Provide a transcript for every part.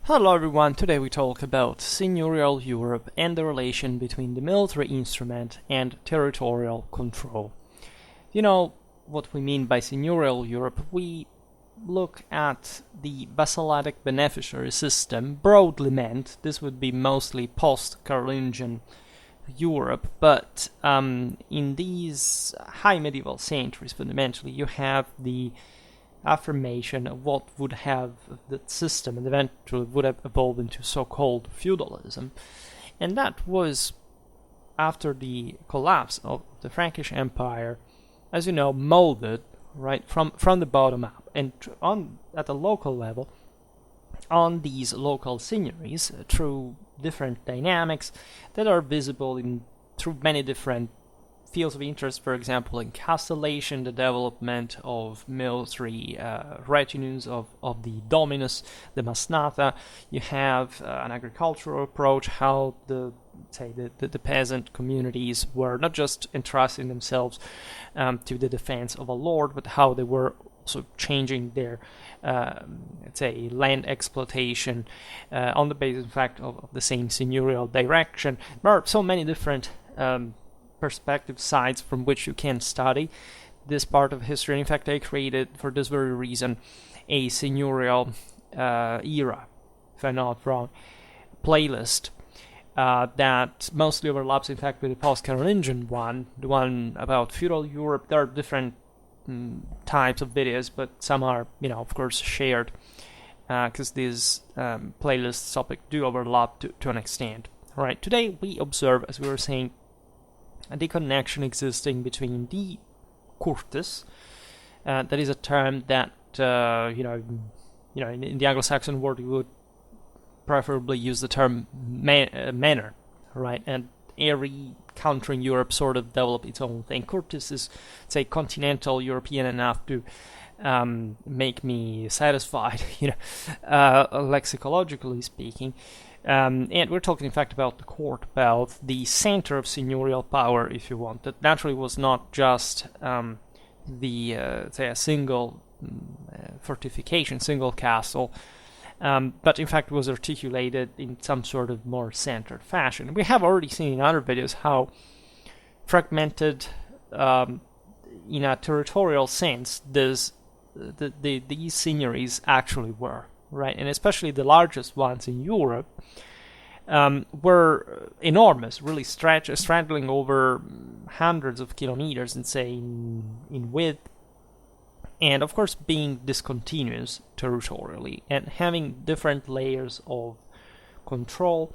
Hello everyone, today we talk about Seigneurial Europe and the relation between the military instrument and territorial control. You know what we mean by Seigneurial Europe? We look at the vassalatic beneficiary system, broadly meant. This would be mostly post-Carolingian Europe, but in these high medieval centuries, fundamentally, you have the affirmation of what would have the system and eventually would have evolved into so-called feudalism. And that was after the collapse of the Frankish Empire, as you know, molded right from the bottom up and at the local level on these local seigneuries through different dynamics that are visible through many different fields of interest. For example, in Castellation, the development of military retinues of the dominus, the masnata. You have an agricultural approach, how the peasant communities were not just entrusting themselves to the defense of a lord, but how they were also changing their land exploitation on the basis, in fact, of the same seigneurial direction. There are so many different perspective sides from which you can study this part of history. In fact, I created, for this very reason, a seigneurial era, if I'm not wrong, playlist that mostly overlaps, in fact, with the Post-Carolingian one, the one about Feudal Europe. There are different types of videos, but some are, of course, shared because these playlist topics do overlap to an extent. All right, today we observe, as we were saying, the connection existing between the curtes, that is a term that in the Anglo-Saxon world you would preferably use the term manor, right? And every country in Europe sort of developed its own thing. Curtes is, say, continental European enough to make me satisfied, lexicologically speaking. And we're talking, in fact, about the court, about the center of seigneurial power, if you want. That naturally was not just a single fortification, single castle, but in fact was articulated in some sort of more centered fashion. We have already seen in other videos how fragmented, in a territorial sense, these seigneuries actually were. Right, and especially the largest ones in Europe were enormous, really straddling over hundreds of kilometers in width, and of course being discontinuous territorially and having different layers of control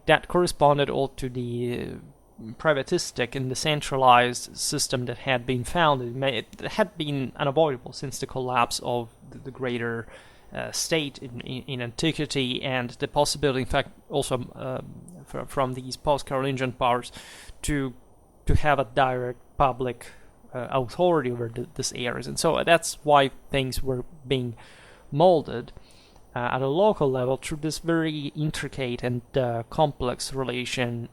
that corresponded all to the privatistic and decentralized system that had been founded. It had been unavoidable since the collapse of the greater state in antiquity, and the possibility, in fact, also from these post-Carolingian powers to have a direct public authority over these areas. And so that's why things were being molded at a local level through this very intricate and complex relation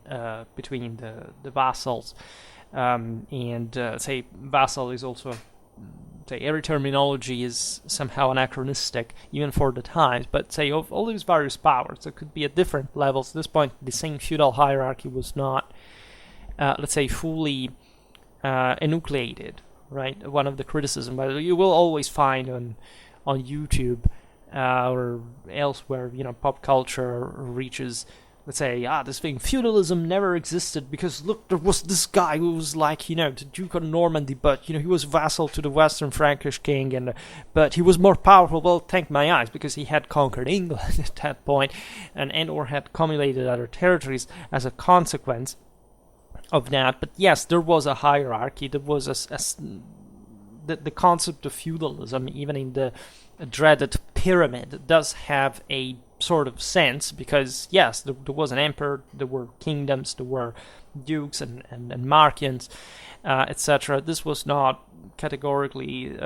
between the vassals. Vassal is also, every terminology is somehow anachronistic, even for the times, but of all these various powers, there could be at different levels. At this point, the same feudal hierarchy was not, fully enucleated, right? One of the criticisms, but you will always find on YouTube or elsewhere, pop culture reaches, this thing, feudalism never existed because, look, there was this guy who was like, the Duke of Normandy, but, he was vassal to the Western Frankish king, but he was more powerful. Well, thank my eyes, because he had conquered England at that point, and or had accumulated other territories as a consequence of that. But yes, there was a hierarchy. There was the concept of feudalism, even in the dreaded pyramid, does have a sort of sense, because yes, there was an emperor, there were kingdoms, there were dukes and marquions, etc. This was not categorically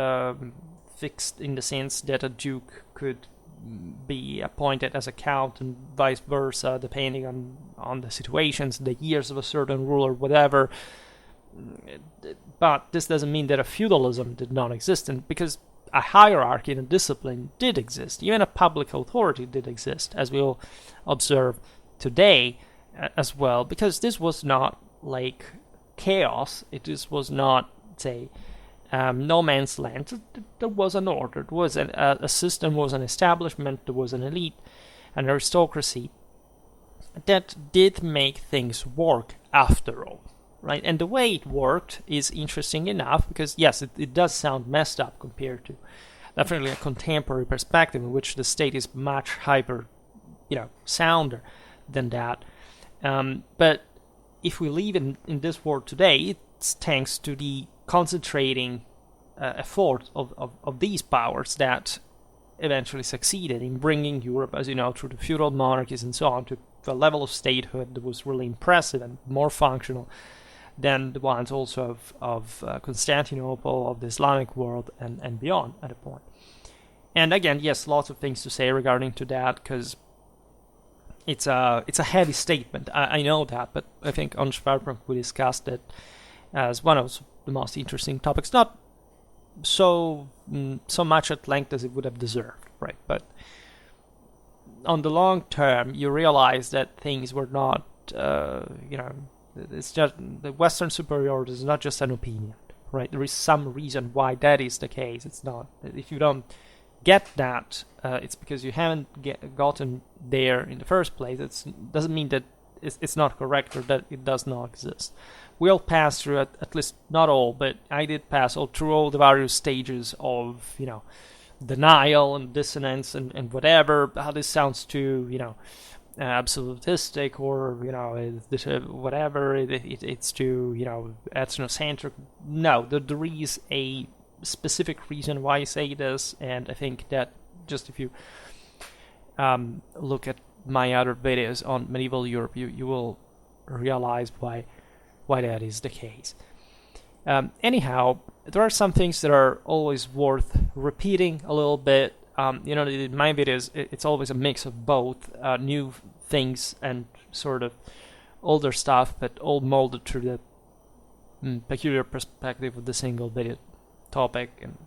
fixed in the sense that a duke could be appointed as a count and vice versa, depending on the situations, the years of a certain ruler, whatever. But this doesn't mean that a feudalism did not exist, and because a hierarchy and a discipline did exist. Even a public authority did exist, as we'll observe today as well, because this was not like chaos. This was not, say, no man's land. There was an order. There was a system, was an establishment, there was an elite, an aristocracy that did make things work after all. Right, and the way it worked is interesting enough because, yes, it does sound messed up compared to definitely a contemporary perspective in which the state is much hyper, sounder than that. But if we live in this world today, it's thanks to the concentrating effort of these powers that eventually succeeded in bringing Europe, as you know, through the feudal monarchies and so on, to a level of statehood that was really impressive and more functional than the ones also of Constantinople, of the Islamic world, and beyond at a point. And again, yes, lots of things to say regarding to that, because it's a heavy statement. I know that, but I think on Schwerpunkt we discussed it as one of the most interesting topics, not so much at length as it would have deserved, right? But on the long term, you realize that things were not, it's just the Western superiority is not just an opinion, right? There is some reason why that is the case. It's not. If you don't get that, it's because you haven't gotten there in the first place. It doesn't mean that it's not correct or that it does not exist. We'll pass through it, at least not all, but I did pass through all the various stages of, denial and dissonance and whatever, how this sounds to, absolutistic or, whatever, it's too, ethnocentric. No, there is a specific reason why I say this, and I think that just if you look at my other videos on medieval Europe, you will realize why that is the case. Anyhow, there are some things that are always worth repeating a little bit. In my videos, it's always a mix of both new things and sort of older stuff, but all molded through the peculiar perspective of the single video topic and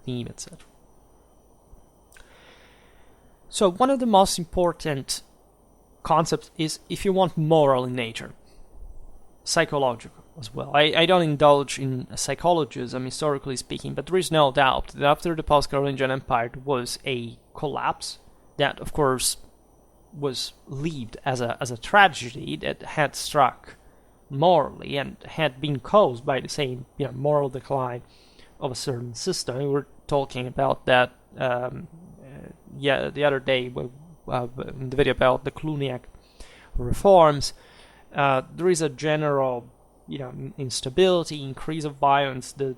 theme, etc. So one of the most important concepts is, if you want, moral in nature, psychological as well. I don't indulge in psychologism, historically speaking, but there is no doubt that after the Post-Carolingian Empire there was a collapse that, of course, was lived as a tragedy that had struck morally and had been caused by the same moral decline of a certain system. We were talking about that the other day in the video about the Cluniac reforms. There is a general instability, increase of violence. The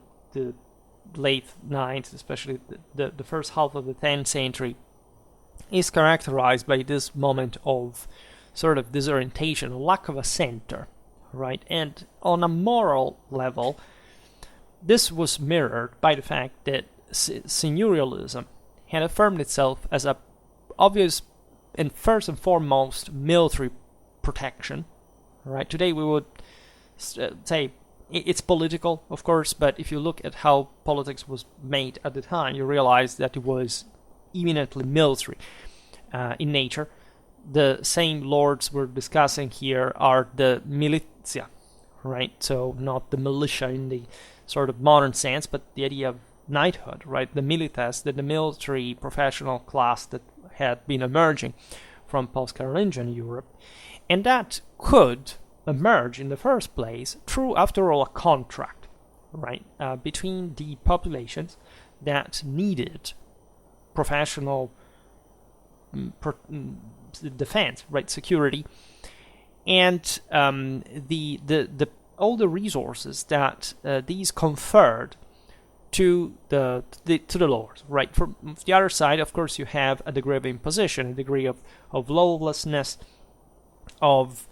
late 9th, especially the first half of the 10th century, is characterized by this moment of sort of disorientation, lack of a center, right? And on a moral level, this was mirrored by the fact that seigneurialism had affirmed itself as a obvious and first and foremost military protection, right? Today we would say it's political, of course, but if you look at how politics was made at the time, you realize that it was eminently military in nature. The same lords we're discussing here are the militia, right? So not the militia in the sort of modern sense, but the idea of knighthood, right? The milites, the military professional class that had been emerging from post-Carolingian Europe, and that could emerge in the first place through, after all, a contract, right, between the populations that needed professional defense, right, security, and the all the resources that these conferred to the lords, right. From the other side, of course, you have a degree of imposition, a degree of lawlessness, of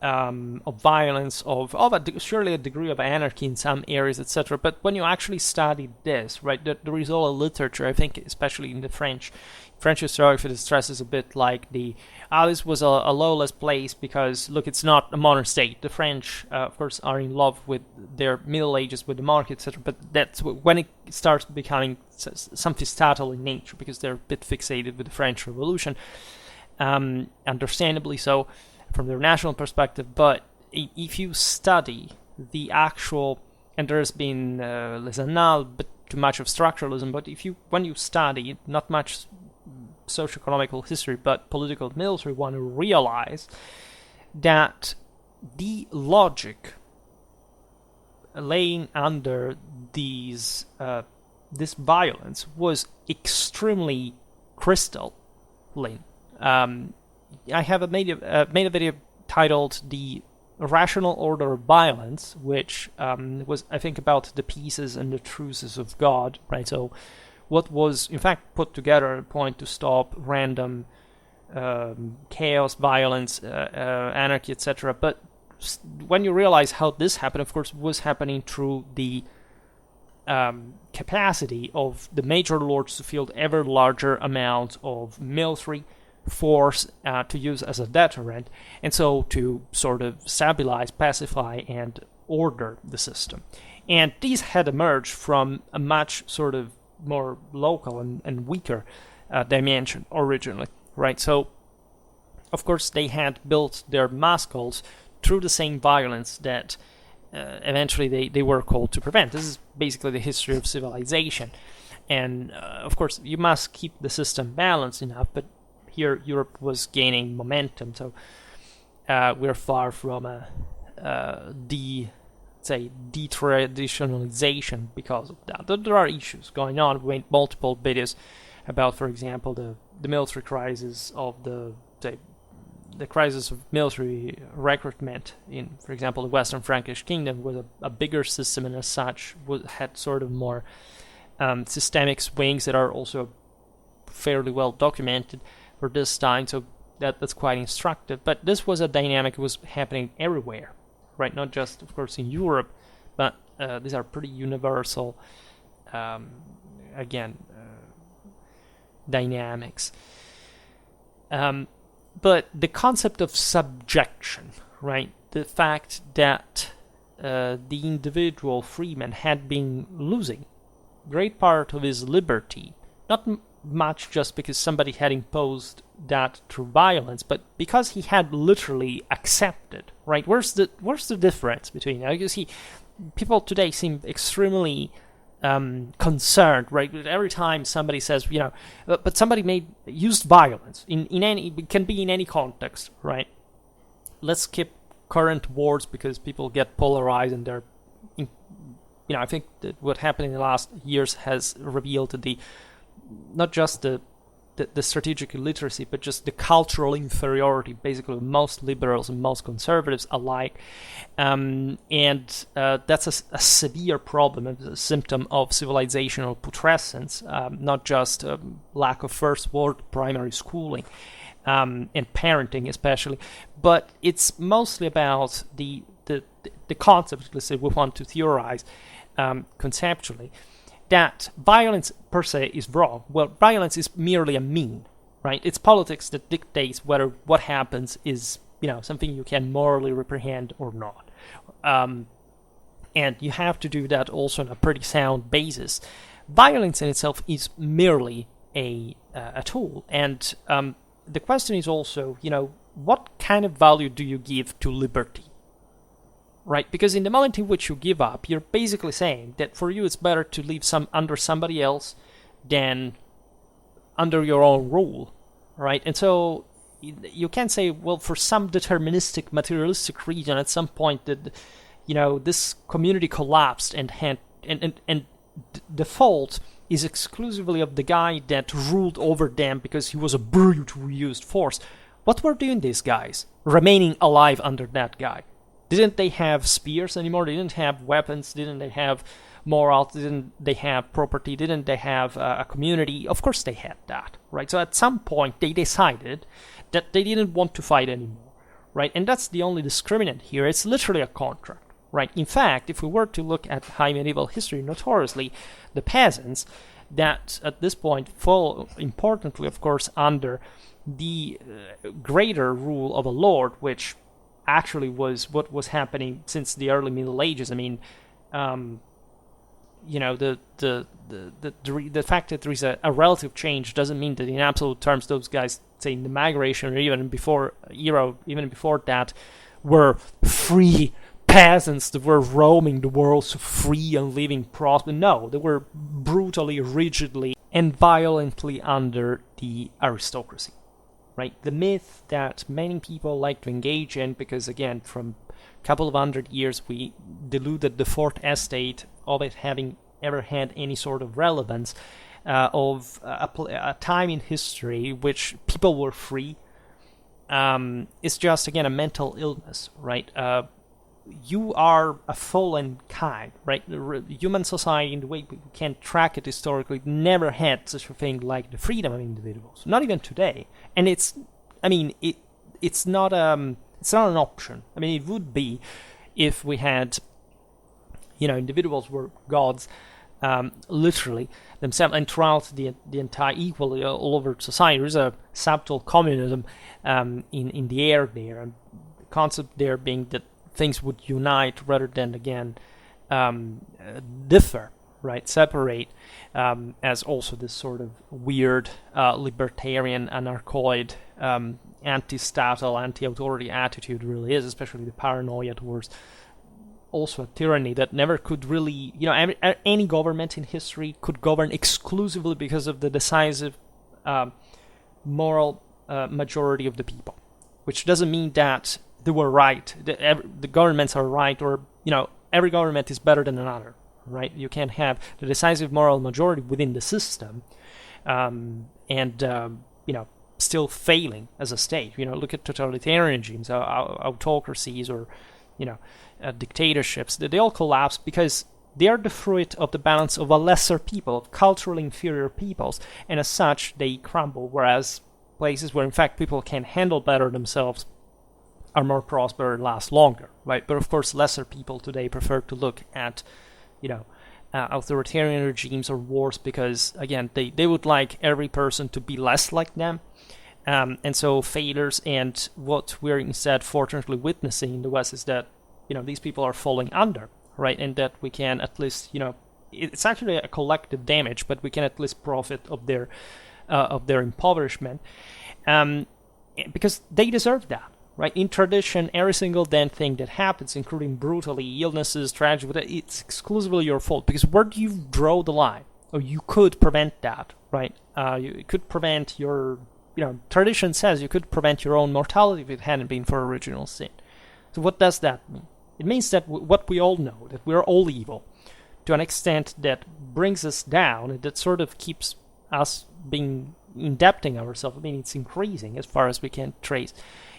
of violence, of surely a degree of anarchy in some areas, etc. But when you actually study this, right, there is all a literature, I think, especially in the French historiography, that stresses a bit like this was a lawless place because, look, it's not a modern state. The French, of course, are in love with their Middle Ages, with the market, etc. But that's when it starts becoming something statal in nature, because they're a bit fixated with the French Revolution, understandably so, from their national perspective. But if you study the actual, and there's been les annales, but too much of structuralism, but when you study not much socio-economical history, but political and military, one, to realize that the logic laying under this violence was extremely crystalline. I have made a video titled "The Rational Order of Violence," which was, I think, about the peaces and the truces of God, right? So what was, in fact, put together a point to stop random chaos, violence, anarchy, etc. But when you realize how this happened, of course, was happening through the capacity of the major lords to field ever larger amounts of military force to use as a deterrent, and so to sort of stabilize, pacify, and order the system. And these had emerged from a much sort of more local and weaker dimension originally, right? So, of course, they had built their muscles through the same violence that eventually they were called to prevent. This is basically the history of civilization. And, of course, you must keep the system balanced enough, but here Europe was gaining momentum, so we're far from detraditionalization because of that. There are issues going on. We made multiple videos about, for example, the military crisis of the crisis of military recruitment in, for example, the Western Frankish Kingdom was a bigger system, and as such had sort of more systemic swings that are also fairly well documented for this time, so that's quite instructive. But this was a dynamic that was happening everywhere, right? Not just, of course, in Europe, but these are pretty universal, dynamics. But the concept of subjection, right? The fact that the individual freeman had been losing great part of his liberty, not much just because somebody had imposed that through violence, but because he had literally accepted, right? Where's the difference between, you see, people today seem extremely concerned, right? Every time somebody says, but somebody used violence in any, it can be in any context, right? Let's skip current wars because people get polarized, and they're, I think that what happened in the last years has revealed not just the strategic illiteracy, but just the cultural inferiority, basically, of most liberals and most conservatives alike. And that's a severe problem, a symptom of civilizational putrescence, not just lack of first world primary schooling and parenting especially, but it's mostly about the concept, let's say, we want to theorize conceptually, that violence per se is wrong. Well, violence is merely a mean, right? It's politics that dictates whether what happens is, something you can morally reprehend or not. And you have to do that also on a pretty sound basis. Violence in itself is merely a tool. And the question is also, what kind of value do you give to liberty? Right, because in the moment in which you give up, you're basically saying that for you it's better to live under somebody else than under your own rule, right? And so you can say, well, for some deterministic, materialistic reason, at some point that this community collapsed and the fault is exclusively of the guy that ruled over them because he was a brute who used force. What were doing these guys remaining alive under that guy? Didn't they have spears anymore? They didn't have weapons? Didn't they have morals? Didn't they have property? Didn't they have a community? Of course they had that, right? So at some point they decided that they didn't want to fight anymore, right? And that's the only discriminant here. It's literally a contract, right? In fact, if we were to look at high medieval history, notoriously, the peasants that at this point fall, importantly, of course, under the greater rule of a lord, which actually was what was happening since the early Middle Ages. I mean, you know, the fact that there is a relative change doesn't mean that in absolute terms those guys, say in the migration or even before that, were free peasants that were roaming the world so free and living prosperous. No, they were brutally, rigidly, and violently under the aristocracy. Right, the myth that many people like to engage in, because again, from a couple of hundred years, we deluded the fourth estate of it having ever had any sort of relevance, of a time in history which people were free, is just, again, a mental illness, right? You are a fallen kind, right? Human society, in the way we can track it historically, never had such a thing like the freedom of individuals. Not even today. And it's not an option. I mean, it would be if we had, you know, individuals were gods, literally themselves, and throughout the entire, equally all over society. There's a subtle communism in the air there, and the concept there being that things would unite rather than, again, differ, right, separate, as also this sort of weird libertarian, anarchoid, anti-statal, anti-authority attitude really is, especially the paranoia towards also a tyranny that never could really, you know, any government in history could govern exclusively because of the decisive moral majority of the people, which doesn't mean that they were right, the governments are right, or, you know, every government is better than another, right? You can't have the decisive moral majority within the system and you know, still failing as a state. You know, look at totalitarian regimes, autocracies, or, you know, dictatorships. They all collapse because they are the fruit of the balance of a lesser people, of culturally inferior peoples, and as such they crumble, whereas places where in fact people can handle better themselves are more prosperous and last longer, right? But of course, lesser people today prefer to look at, you know, authoritarian regimes or wars because, again, they would like every person to be less like them. And so failures, and what we're instead fortunately witnessing in the West is that, you know, these people are falling under, right? And that we can at least, you know, it's actually a collective damage, but we can at least profit of their impoverishment, because they deserve that. Right, in tradition, every single damn thing that happens, including brutally, illnesses, tragedy, it's exclusively your fault. Because where do you draw the line? Or you could prevent that, right? You could prevent your, you know, tradition says you could prevent your own mortality if it hadn't been for original sin. So what does that mean? It means that what we all know, that we're all evil, to an extent that brings us down, and that sort of keeps us being indebting ourselves. I mean, it's increasing as far as we can trace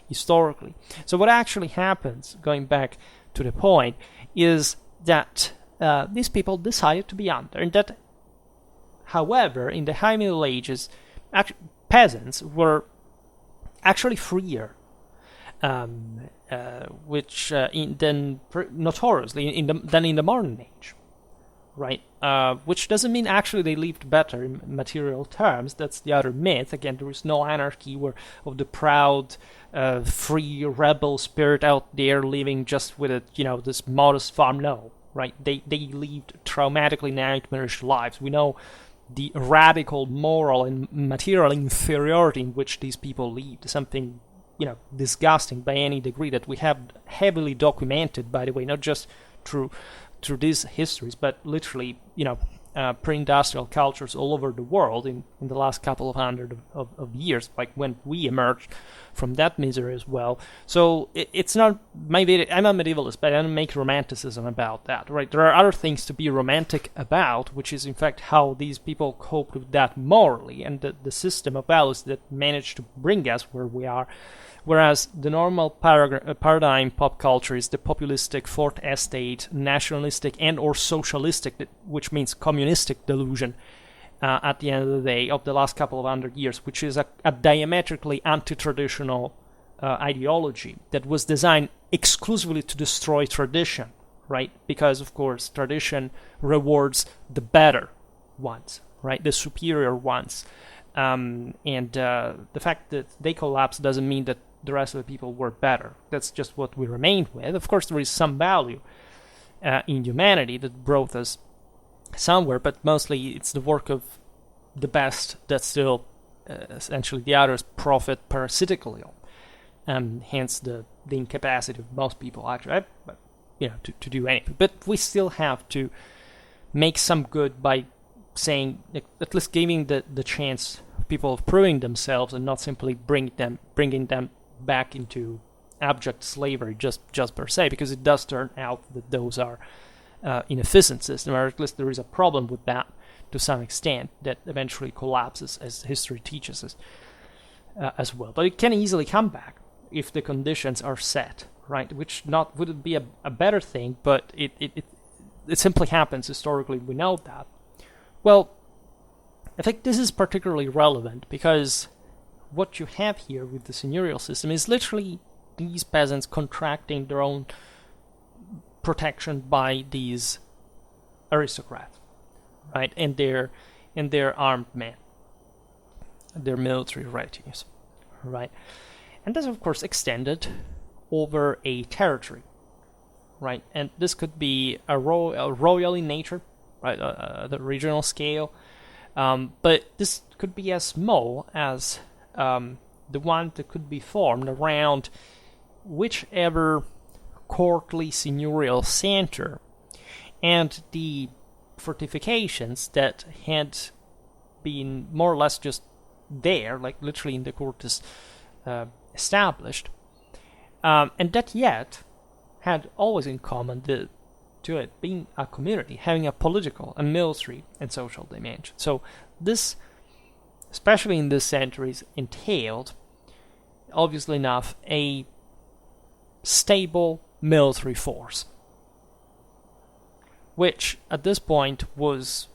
historically. So what actually happens, going back to the point, is that these people decided to be under, and that, however, in the High Middle Ages, peasants were actually freer, which notoriously than in the modern age, right? Which doesn't mean actually they lived better in material terms. That's the other myth. Again, there is no anarchy of the proud, free rebel spirit out there living just with this modest farm. No, right? They lived traumatically nightmarish lives. We know the radical moral and material inferiority in which these people lived. Something, disgusting by any degree, that we have heavily documented, by the way, not just through these histories, but literally, pre-industrial cultures all over the world in the last couple of hundred of years, like when we emerged from that misery as well. So it's not I'm a medievalist, but I don't make romanticism about that, right? There are other things to be romantic about, which is in fact how these people coped with that morally, and the system of values that managed to bring us where we are. Whereas the normal paradigm pop culture is the populistic, fourth estate, nationalistic, and or socialistic, which means communistic delusion at the end of the day, of the last couple of hundred years, which is a diametrically anti-traditional ideology that was designed exclusively to destroy tradition, right? Because, of course, tradition rewards the better ones, right? The superior ones. And the fact that they collapsed doesn't mean that the rest of the people were better. That's just what we remained with. Of course, there is some value in humanity that brought us somewhere, but mostly it's the work of the best that still, essentially, the others profit parasitically on. Hence the incapacity of most people, actually, but, to do anything. But we still have to make some good by saying, at least giving the chance of people of proving themselves and not simply bringing them back into abject slavery just per se, because it does turn out that those are inefficient systems, or at least there is a problem with that to some extent that eventually collapses, as history teaches us as well. But it can easily come back if the conditions are set, right? Which wouldn't be a better thing, but it simply happens historically. We know that. Well, I think this is particularly relevant because what you have here with the seigneurial system is literally these peasants contracting their own protection by these aristocrats, right? And their armed men, their military retinues, right? And that's, of course, extended over a territory, right? And this could be a royal in nature, right? The regional scale, but this could be as small as the one that could be formed around whichever courtly seigneurial center, and the fortifications that had been more or less just there, like literally in the court is established, and that yet had always in common to it being a community, having a political, a military, and social dimension. So this, especially in these centuries, entailed, obviously enough, a stable military force, which at this point was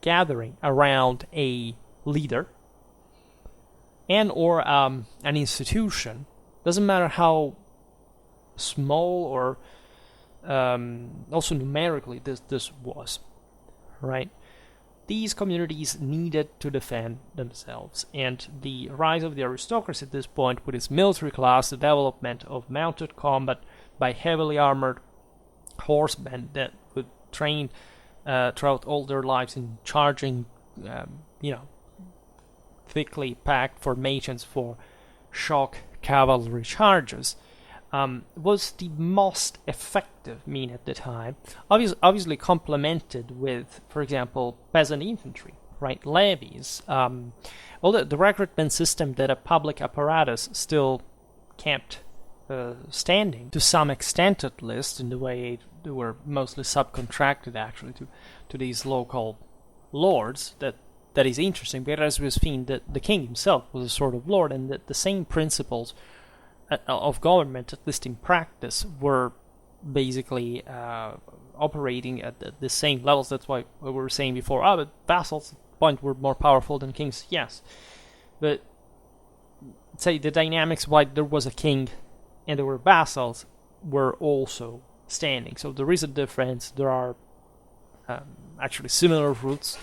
gathering around a leader and or an institution. Doesn't matter how small or also numerically this was, right? These communities needed to defend themselves, and the rise of the aristocracy at this point, with its military class, the development of mounted combat by heavily armored horsemen that would train throughout all their lives in charging, thickly packed formations for shock cavalry charges, was the most effective mean at the time, obviously complemented with, for example, peasant infantry, right, levies, although the recruitment system that a public apparatus still kept standing to some extent, at least, in the way they were mostly subcontracted actually to these local lords. That is interesting, because as we've seen, that the king himself was a sort of lord, and that the same principles of government, at least in practice, were basically operating at the same levels. That's why we were saying before, but vassals at the point were more powerful than kings. Yes, but say the dynamics why there was a king and there were vassals were also standing. So there is a difference. There are actually similar roots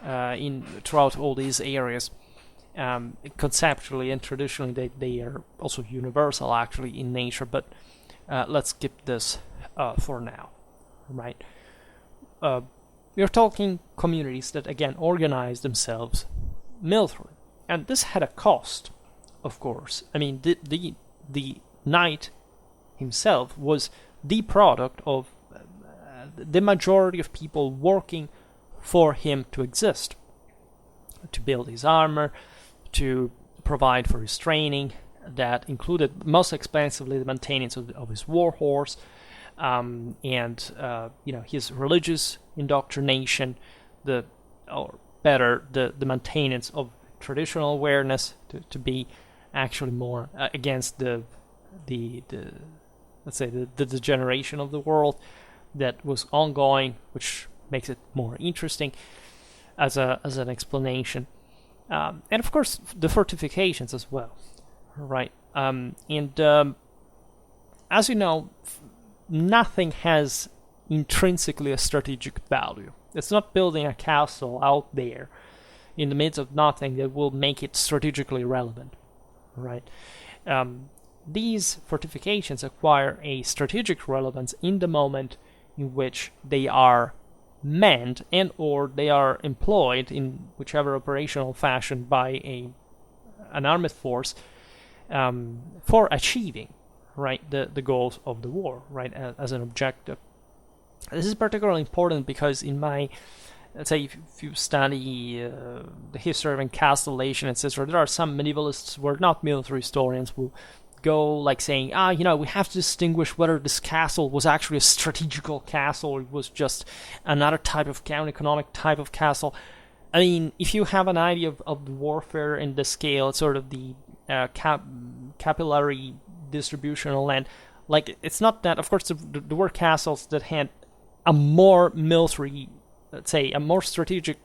throughout all these areas. Conceptually and traditionally, they are also universal actually in nature, but let's skip this for now, right? We're talking communities that again organize themselves militarily, and this had a cost, of course. I mean, the knight himself was the product of the majority of people working for him to exist, to build his armor, to provide for his training. That included most expensively the maintenance of his war horse, and his religious indoctrination, the maintenance of traditional awareness to be actually more against the let's say the degeneration of the world that was ongoing, which makes it more interesting as an explanation. And of course, the fortifications as well, right? As you know, nothing has intrinsically a strategic value. It's not building a castle out there in the midst of nothing that will make it strategically relevant, right? These fortifications acquire a strategic relevance in the moment in which they are manned and or they are employed in whichever operational fashion by an armed force for achieving, right, the goals of the war, right, as an objective. This is particularly important because in my, let's say, if you study the history of Castellation, etc., there are some medievalists who are not military historians who go like saying, we have to distinguish whether this castle was actually a strategical castle or it was just another type of economic type of castle. I mean, if you have an idea of the warfare and the scale, sort of the capillary distribution of land, like, it's not that, of course, there were castles that had a more military, let's say, a more strategic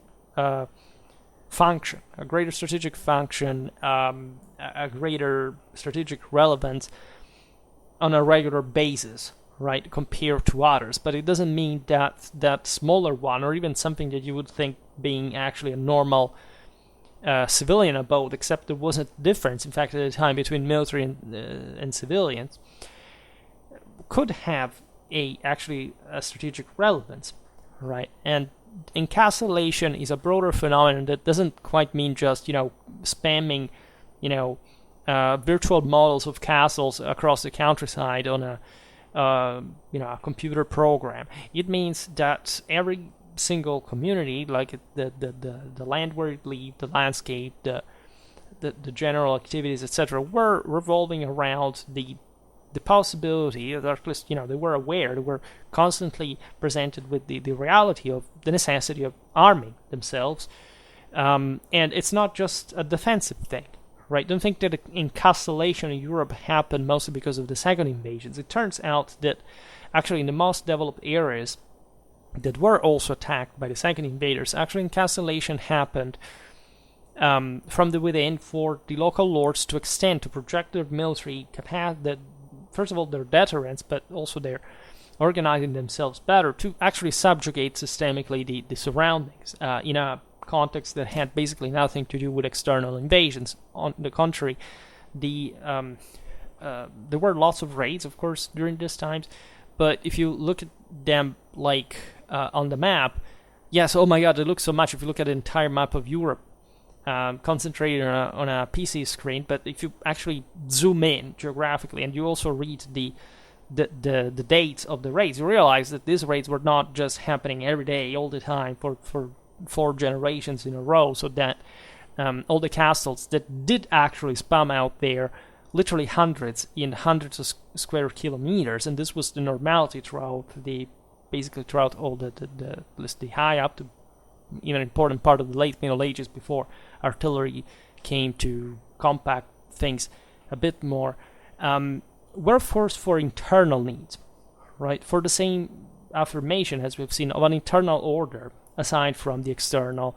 function, a greater strategic function, a greater strategic relevance on a regular basis, right, compared to others. But it doesn't mean that that smaller one, or even something that you would think being actually a normal civilian abode, except there wasn't a difference, in fact, at the time between military and civilians, could have actually a strategic relevance, right? And encapsulation is a broader phenomenon that doesn't quite mean just, spamming, virtual models of castles across the countryside on a computer program. It means that every single community, like the land where it lived, the landscape, the general activities, etc., were revolving around the possibility, or at least, they were aware, they were constantly presented with the reality of the necessity of arming themselves. And it's not just a defensive thing, right? Don't think that encapsulation in Europe happened mostly because of the second invasions. It turns out that actually in the most developed areas that were also attacked by the second invaders, actually encapsulation happened from the within for the local lords to extend, to project their military capacity, first of all, their deterrence, but also their organizing themselves better to actually subjugate systemically the surroundings in a context that had basically nothing to do with external invasions. On the contrary, there were lots of raids, of course, during these times, but if you look at them like on the map, yes, oh my god, it looks so much. If you look at the entire map of Europe, concentrated on a PC screen, but if you actually zoom in geographically and you also read the dates of the raids, you realize that these raids were not just happening every day, all the time, for 4 generations in a row, so that all the castles that did actually spam out there, literally hundreds of square kilometers, and this was the normality throughout all the high up to even important part of the late Middle Ages, before artillery came to compact things a bit more, were forced for internal needs, right? For the same affirmation, as we've seen, of an internal order, aside from the external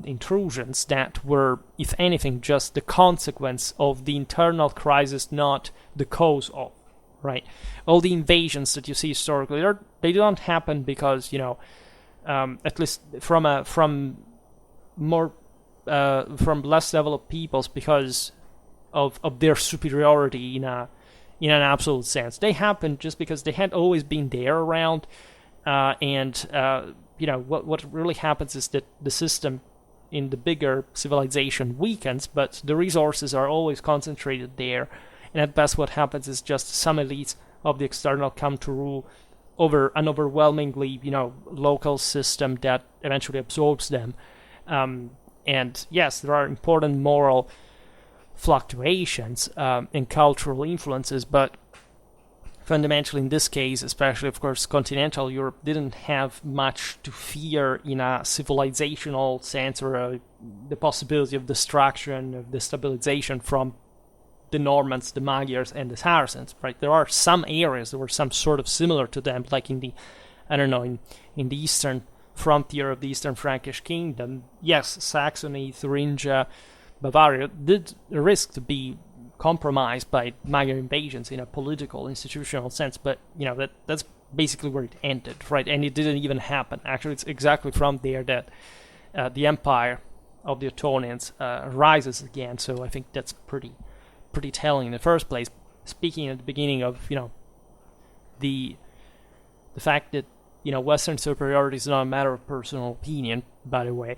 intrusions that were, if anything, just the consequence of the internal crisis, not the cause of, right? All the invasions that you see historically, they don't happen because, at least from less developed peoples, because of their superiority in an absolute sense. They happened just because they had always been there around, what really happens is that the system in the bigger civilization weakens, but the resources are always concentrated there, and at best what happens is just some elites of the external come to rule over an overwhelmingly, local system that eventually absorbs them. And yes, there are important moral fluctuations and cultural influences, but fundamentally in this case, especially, of course, continental Europe didn't have much to fear in a civilizational sense, or the possibility of destruction, of destabilization from the Normans, the Magyars, and the Saracens, right? There are some areas that were some sort of similar to them, like in the, in the eastern frontier of the Eastern Frankish kingdom, yes, Saxony, Thuringia, Bavaria did risk to be compromised by Magyar invasions in a political, institutional sense, but that's basically where it ended, right? And it didn't even happen. Actually, it's exactly from there that the empire of the Ottonians rises again. So I think that's pretty telling in the first place. Speaking at the beginning of the fact that Western superiority is not a matter of personal opinion, by the way.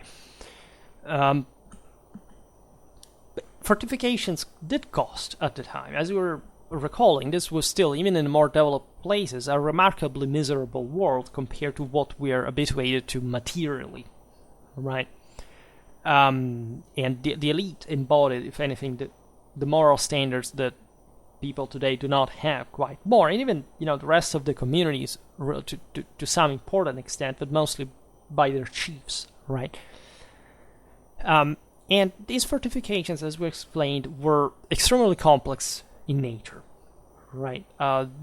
Fortifications did cost at the time. As we were recalling, this was still, even in the more developed places, a remarkably miserable world compared to what we are habituated to materially, right? And the elite embodied, if anything, the moral standards that people today do not have quite more, and even the rest of the communities to some important extent, but mostly by their chiefs, right? And these fortifications, as we explained, were extremely complex in nature, right?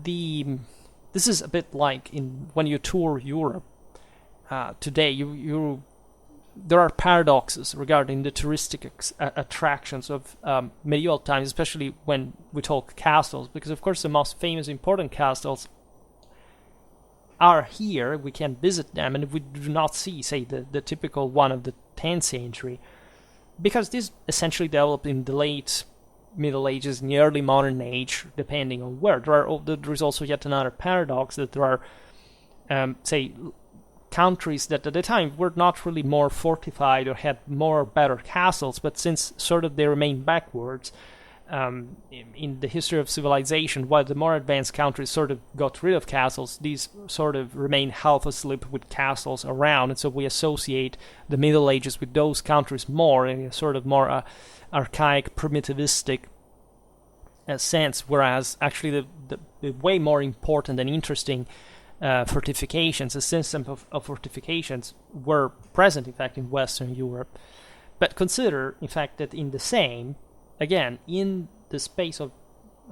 This is a bit like when you tour Europe today. There are paradoxes regarding the touristic attractions of medieval times, especially when we talk castles, because of course the most famous important castles are here. We can visit them, and we do not see, say, the typical one of the 10th century, because this essentially developed in the late Middle Ages, in the early modern age, depending on where. There is also yet another paradox that there are, say, countries that at the time were not really more fortified or had more better castles, but since sort of they remain backwards in the history of civilization, while the more advanced countries sort of got rid of castles, these sort of remain half asleep with castles around, and so we associate the Middle Ages with those countries more in a sort of more archaic, primitivistic sense, whereas actually the way more important and interesting fortifications, a system of fortifications, were present, in fact, in Western Europe. But consider, in fact, that in the space of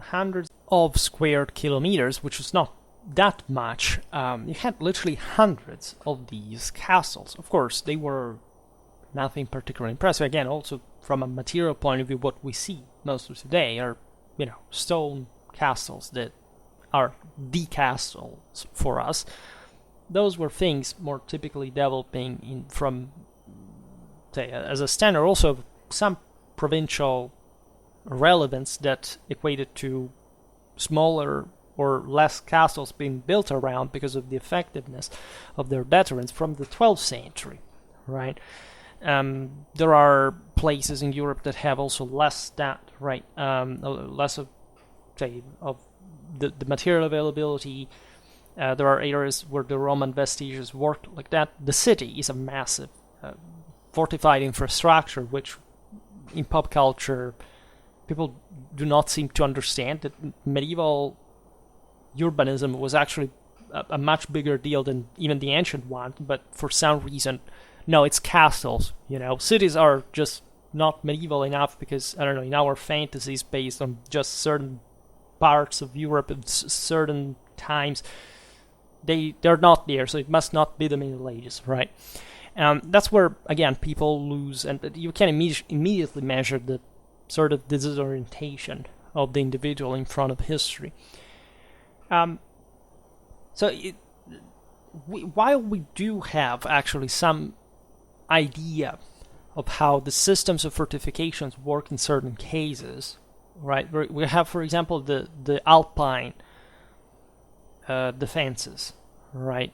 hundreds of square kilometers, which was not that much, you had literally hundreds of these castles. Of course, they were nothing particularly impressive. Again, also from a material point of view, what we see most of today are, stone castles that are the castles for us. Those were things more typically developing from, say, as a standard, also some provincial relevance that equated to smaller or less castles being built around because of the effectiveness of their deterrence from the 12th century, right? There are places in Europe that have also less that, right? Less of, say, of the material availability. There are areas where the Roman vestiges worked like that. The city is a massive fortified infrastructure, which in pop culture people do not seem to understand that medieval urbanism was actually a much bigger deal than even the ancient one, but for some reason, no, it's castles, Cities are just not medieval enough because, I don't know, in our fantasies based on just certain parts of Europe at certain times, they're not there, so it must not be the Middle Ages, right? That's where, again, people lose, and you can immediately measure the sort of disorientation of the individual in front of history. While we do have actually some idea of how the systems of fortifications work in certain cases, right? We have, for example, the Alpine defenses, right?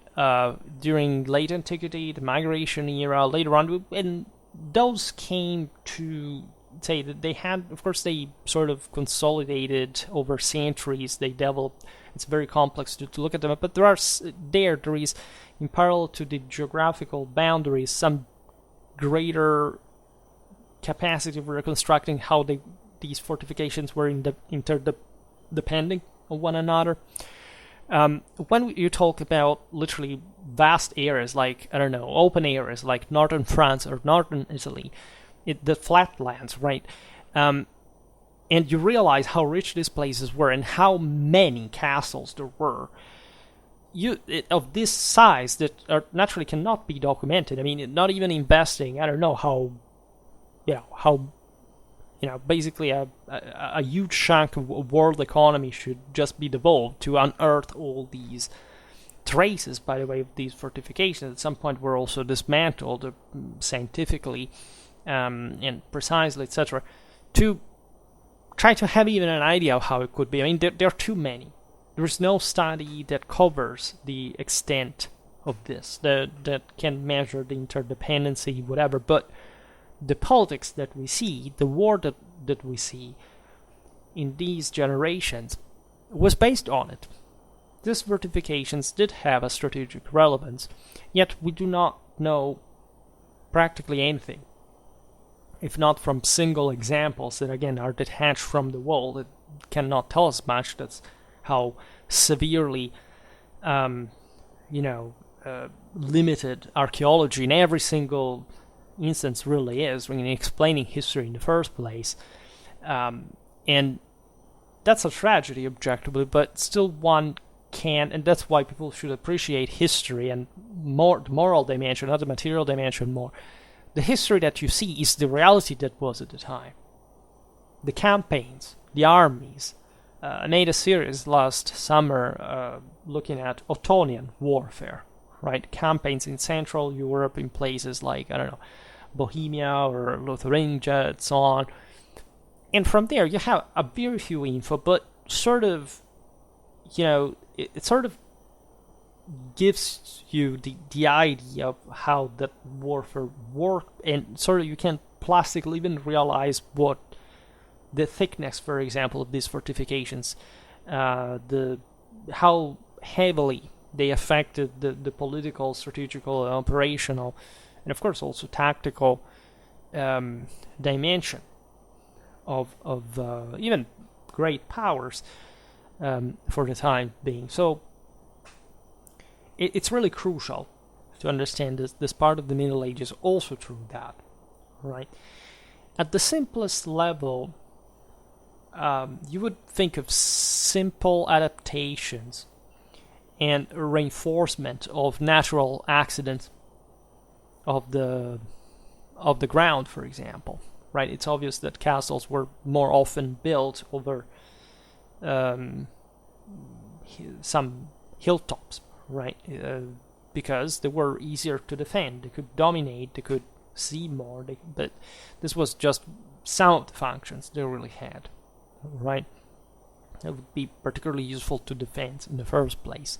During late antiquity, the migration era, later on, and those came to say that they had, of course, they sort of consolidated over centuries. They developed. It's very complex to look at them, but there is, in parallel to the geographical boundaries, some greater capacity of reconstructing how these fortifications were interdepending on one another. When you talk about literally vast areas, like, I don't know, open areas like northern France or northern Italy, the flatlands, right? And you realize how rich these places were and how many castles there were. of this size that naturally cannot be documented. I mean, not even investing. I don't know how, basically a huge chunk of world economy should just be devolved to unearth all these traces, by the way, of these fortifications. At some point were also dismantled scientifically and precisely, etc., to try to have even an idea of how it could be. I mean, there are too many. There is no study that covers the extent of this, that can measure the interdependency, whatever, but the politics that we see, the war that we see in these generations was based on it. These fortifications did have a strategic relevance, yet we do not know practically anything, if not from single examples that again are detached from the world. It cannot tell us much. That's how severely limited archaeology in every single instance really is when explaining history in the first place. And that's a tragedy objectively, but still one can, and that's why people should appreciate history and more the moral dimension, not the material dimension more. The history that you see is the reality that was at the time. The campaigns, the armies. I made a series last summer looking at Ottonian warfare, right? Campaigns in Central Europe in places like, I don't know, Bohemia or Lotharingia and so on. And from there you have a very few info, but sort of, it sort of gives you the idea of how that warfare worked, and sort of you can plastically even realize what the thickness, for example, of these fortifications, how heavily they affected the political, strategical, and operational, and of course also tactical dimension of even great powers for the time being. So it's really crucial to understand this part of the Middle Ages also through that, right? At the simplest level, you would think of simple adaptations and reinforcement of natural accidents of the ground, for example, right? It's obvious that castles were more often built over some hilltops, right? Because they were easier to defend. They could dominate, they could see more, but this was just some of the functions they really had, right? It would be particularly useful to defense in the first place.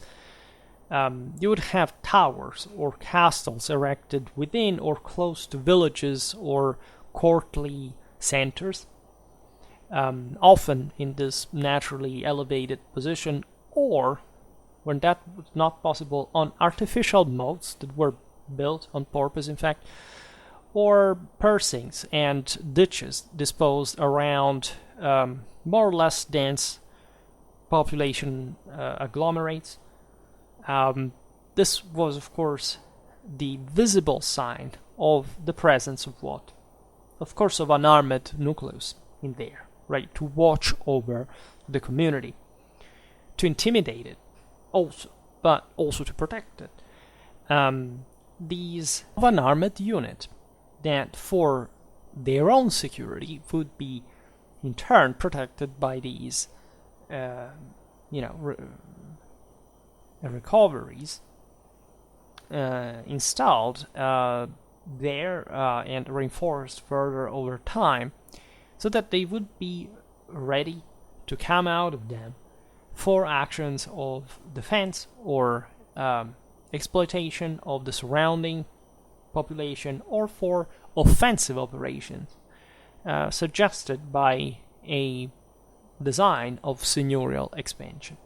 You would have towers or castles erected within or close to villages or courtly centers, often in this naturally elevated position, or when that was not possible, on artificial moats that were built on purpose, in fact, or pursings and ditches disposed around more or less dense population agglomerates. This was, of course, the visible sign of the presence of what? Of course, of an armed nucleus in there, right? To watch over the community, to intimidate it also, but also to protect it. These of an armed unit that for their own security would be in turn protected by these recoveries installed there and reinforced further over time, so that they would be ready to come out of them for actions of defense or exploitation of the surrounding population, or for offensive operations suggested by a design of seigneurial expansion.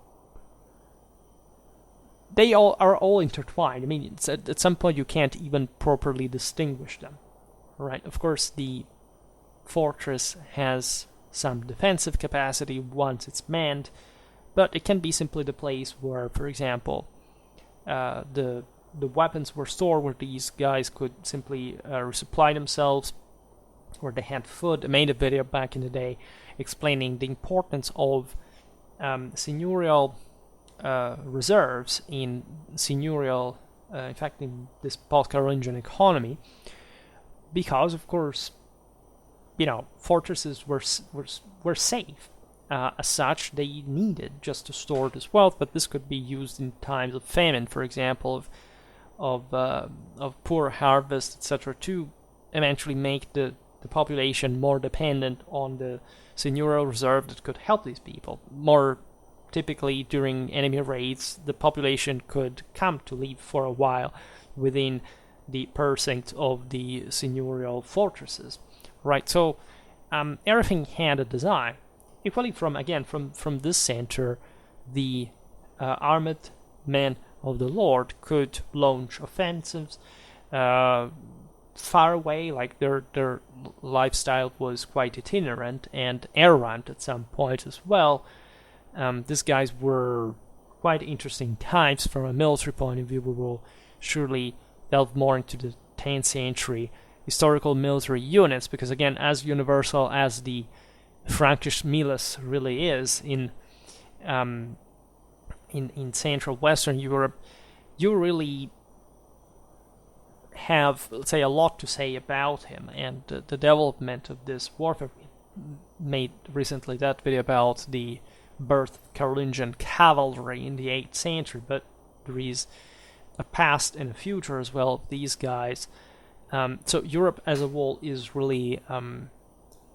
They are all intertwined. I mean, it's at some point you can't even properly distinguish them, right? Of course, the fortress has some defensive capacity once it's manned, but it can be simply the place where, for example, the weapons were stored, where these guys could simply resupply themselves, where they had food. I made a video back in the day explaining the importance of seigneurial reserves in seigneurial, in fact, in this post-Carolingian economy, because, of course, fortresses were safe. As such, they needed just to store this wealth, but this could be used in times of famine, for example, of poor harvest, etc., to eventually make the population more dependent on the seigneurial reserve that could help these people. More typically, during enemy raids, the population could come to live for a while within the precinct of the seigneurial fortresses, right? So everything had a design. Equally, from this center, the armed men of the Lord could launch offensives far away. Like their lifestyle was quite itinerant and errant at some point as well. These guys were quite interesting types from a military point of view. We will surely delve more into the 10th century historical military units, because again, as universal as the Frankish milice really is in Central Western Europe, you really have, let's say, a lot to say about him and the development of this warfare. We made recently that video about the birth of Carolingian cavalry in the 8th century, but there is a past and a future as well of these guys. So Europe as a whole is really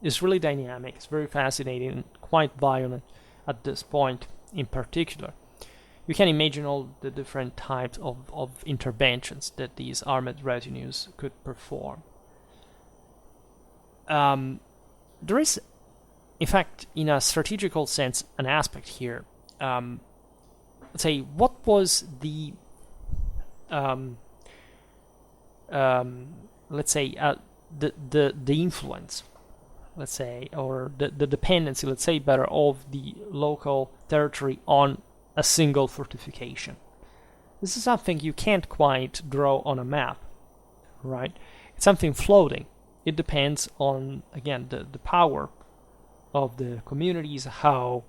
dynamic. It's very fascinating and quite violent at this point in particular. You can imagine all the different types of interventions that these armed retinues could perform. There is, in fact, in a strategical sense, an aspect here. Let's say, what was the influence, let's say, or the dependency, let's say better, of the local territory on a single fortification? This is something you can't quite draw on a map, right? It's something floating. It depends on, again, the power of the communities, how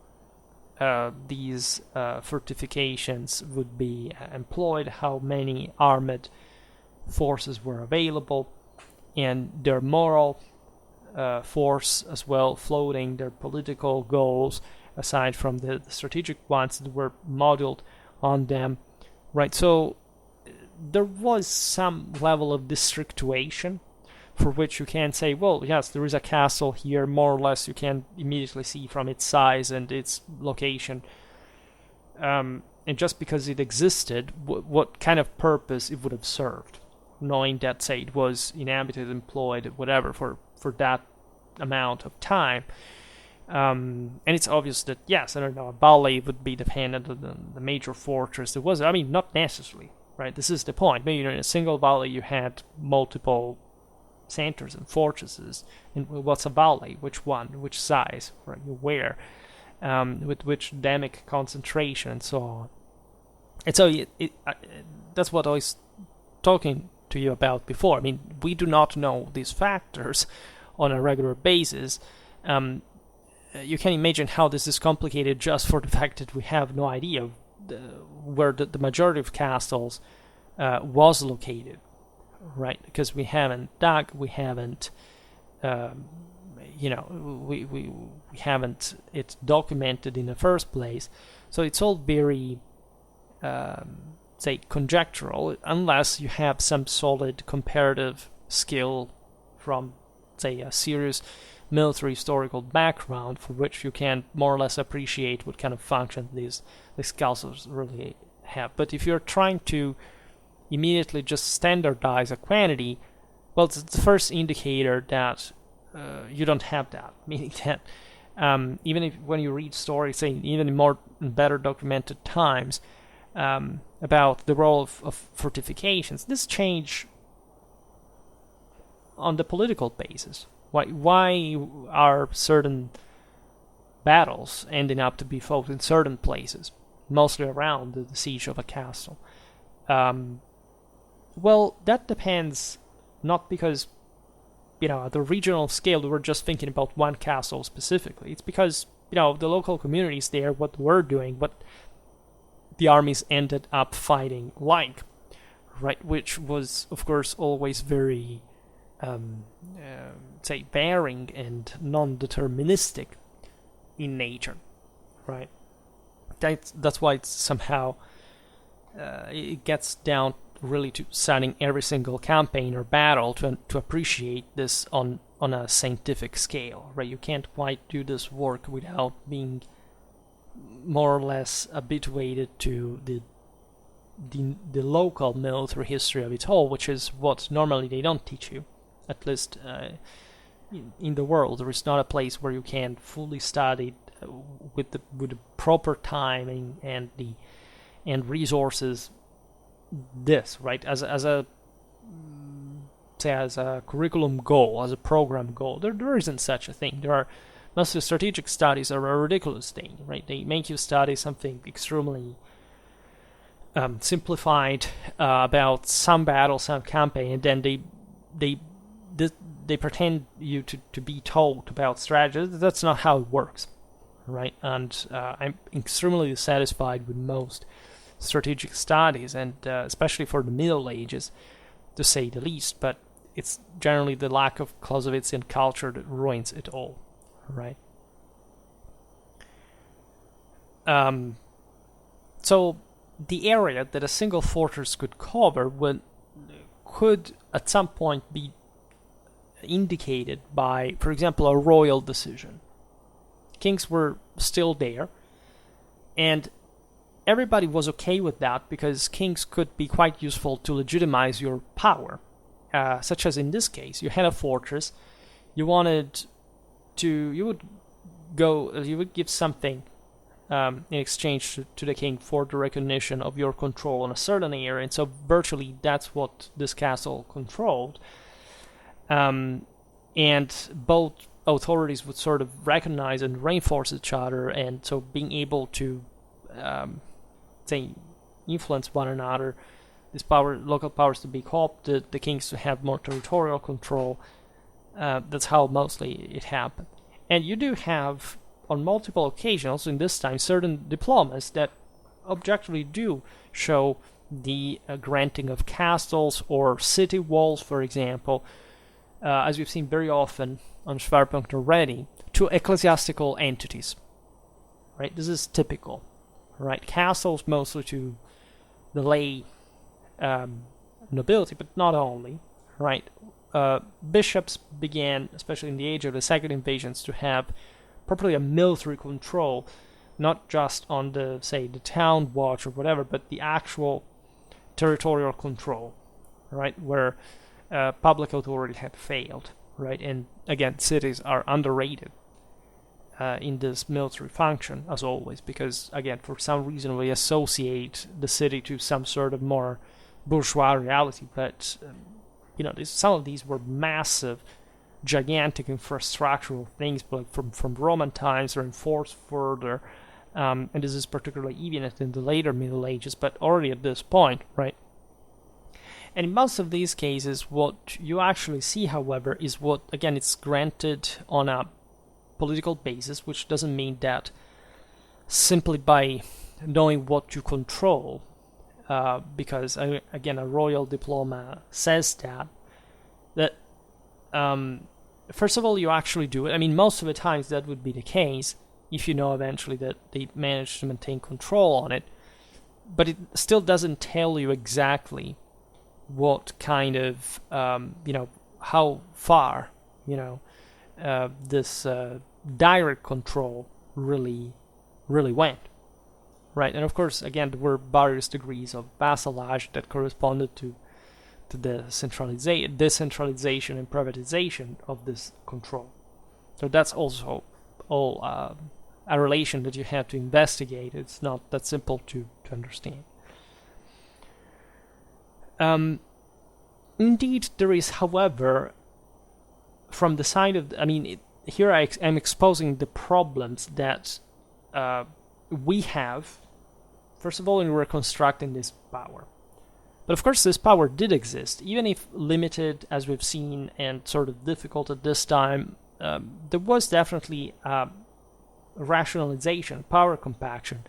these fortifications would be employed, how many armed forces were available, and their moral force as well floating, their political goals, aside from the strategic ones that were modeled on them, right? So there was some level of districtuation, for which you can say, well, yes, there is a castle here, more or less you can immediately see from its size and its location. And just because it existed, what kind of purpose it would have served, knowing that, say, it was inhabited, employed, whatever, for that amount of time. And it's obvious that, yes, I don't know, a valley would be dependent on the major fortress. There was, not necessarily, right? This is the point. Maybe in a single valley you had multiple centers and fortresses. And what's a valley? Which one? Which size? Right? Where? With which demic concentration and so on. And so that's what I was talking to you about before. We do not know these factors on a regular basis. You can imagine how this is complicated just for the fact that we have no idea where the majority of castles was located, right? Because we haven't dug, we haven't, we haven't it documented in the first place. So it's all very, say, conjectural, unless you have some solid comparative skill from, say, a serious military historical background, for which you can more or less appreciate what kind of function these castles really have. But if you're trying to immediately just standardize a quantity, well, it's the first indicator that you don't have that. Meaning that even if when you read stories, say even in more and better documented times, about the role of fortifications, this change on the political basis. Why are certain battles ending up to be fought in certain places, mostly around the siege of a castle? Well, that depends, not because, at the regional scale, we're just thinking about one castle specifically. It's because, the local communities there, what we're doing, what the armies ended up fighting like, right? Which was, of course, always very, say, varying and non-deterministic in nature, right? That's why it's somehow it gets down really to studying every single campaign or battle to appreciate this on a scientific scale, right? You can't quite do this work without being more or less habituated to the local military history of it all, which is what normally they don't teach you, at least in the world. There is not a place where you can fully study with the proper timing and resources this, right, as a curriculum goal, as a program goal. There isn't such a thing. There are most of the strategic studies are a ridiculous thing, right? They make you study something extremely simplified about some battle, some campaign, and then they pretend you to be told about strategy. That's not how it works, right? And I'm extremely dissatisfied with most strategic studies, and especially for the Middle Ages, to say the least. But it's generally the lack of Clausewitzian culture that ruins it all, right? So the area that a single fortress could cover could at some point be indicated by, for example, a royal decision. Kings were still there, and everybody was okay with that because kings could be quite useful to legitimize your power. Such as in this case, you had a fortress, you would give something in exchange to the king for the recognition of your control on a certain area, and so virtually that's what this castle controlled. And both authorities would sort of recognize and reinforce each other, and so being able to influence one another, these local powers to be co-opted, the kings to have more territorial control. That's how mostly it happened. And you do have, on multiple occasions, also in this time, certain diplomas that objectively do show the granting of castles or city walls, for example, as we've seen very often on Schwerpunkt already, to ecclesiastical entities. Right? This is typical. Right? Castles mostly to the lay nobility, but not only. Right? Bishops began, especially in the age of the second invasions, to have properly a military control, not just on the town watch or whatever, but the actual territorial control, right, where public authority had failed, right? And again, cities are underrated in this military function, as always, because again, for some reason we associate the city to some sort of more bourgeois reality, but some of these were massive, gigantic infrastructural things, but from Roman times, reinforced further, and this is particularly evident in the later Middle Ages, but already at this point, right? And in most of these cases, what you actually see, however, is what, again, it's granted on a political basis, which doesn't mean that simply by knowing what you control, because, again, a royal diploma says that first of all, you actually do it. I mean, most of the times that would be the case if you know eventually that they managed to maintain control on it, but it still doesn't tell you exactly what kind of, how far, this direct control really went, right? And of course, again, there were various degrees of vassalage that corresponded to the decentralization and privatization of this control. So that's also all a relation that you have to investigate. It's not that simple to understand. Indeed, there is, however, from the side of, here I'm exposing the problems that we have, first of all, in reconstructing this power. But of course, this power did exist, even if limited, as we've seen, and sort of difficult at this time. There was definitely rationalization, power compaction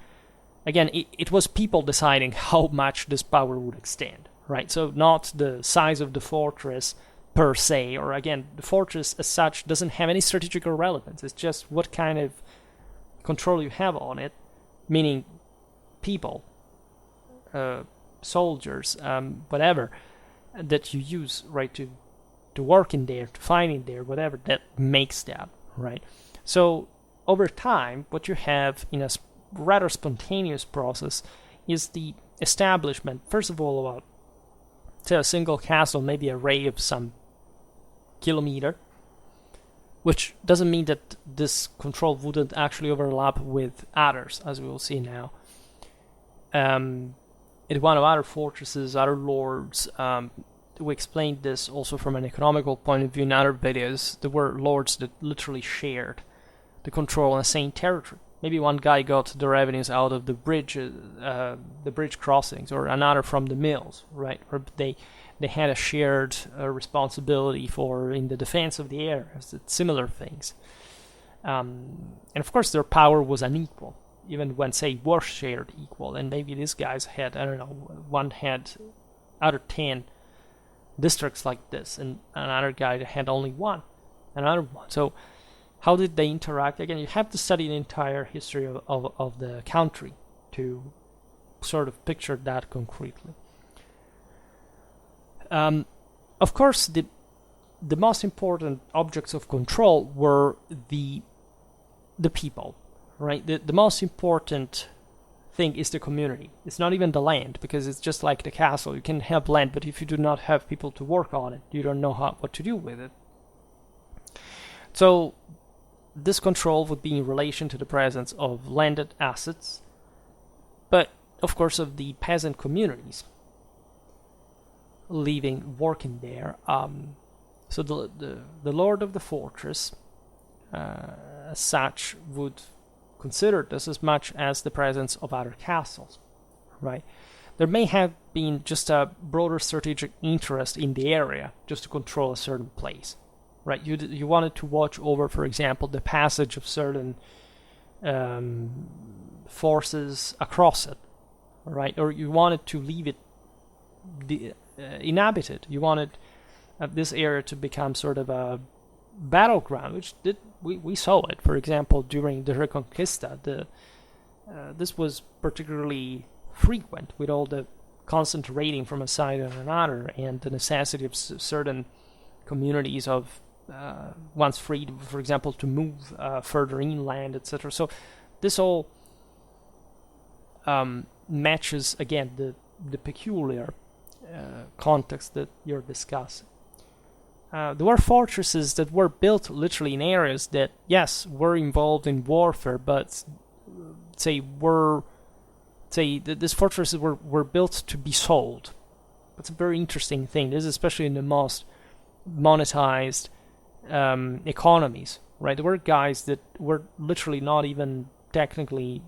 again, it was people deciding how much this power would extend, right? So not the size of the fortress per se, or again, the fortress as such doesn't have any strategical relevance. It's just what kind of control you have on it, meaning people, soldiers, whatever, that you use, right, to work in there, to find in there, whatever, that makes that, right? So over time, what you have in a rather spontaneous process is the establishment, first of all, about, say, a single castle, maybe a ray of some kilometer, which doesn't mean that this control wouldn't actually overlap with others, as we will see now. It one of other fortresses, other lords. We explained this also from an economical point of view in other videos. There were lords that literally shared the control on the same territory. Maybe one guy got the revenues out of the bridge crossings, or another from the mills, right? Or they had a shared responsibility for in the defense of the areas, similar things. And of course, their power was unequal, even when, say, were shared equal. And maybe these guys had, I don't know, one had out of 10 districts like this, and another guy had only one, another one. So how did they interact? Again, you have to study the entire history of the country to sort of picture that concretely. Of course, the most important objects of control were the people, right? The most important thing is the community. It's not even the land, because it's just like the castle. You can have land, but if you do not have people to work on it, you don't know what to do with it. So this control would be in relation to the presence of landed assets, but of course of the peasant communities working there. So the lord of the fortress, as such, would consider this as much as the presence of other castles, right? There may have been just a broader strategic interest in the area, just to control a certain place, right? You wanted to watch over, for example, the passage of certain forces across it, right? Or you wanted to leave it inhabited. You wanted this area to become sort of a battleground, which we saw it, for example, during the Reconquista. This was particularly frequent, with all the constant raiding from a side and another, and the necessity of certain communities of once freed, for example, to move further inland, etc. So this all matches, again, the peculiar context that you're discussing. There were fortresses that were built literally in areas that, yes, were involved in warfare, but these fortresses were built to be sold. That's a very interesting thing. This is especially in the most monetized economies, right? There were guys that were literally not even technically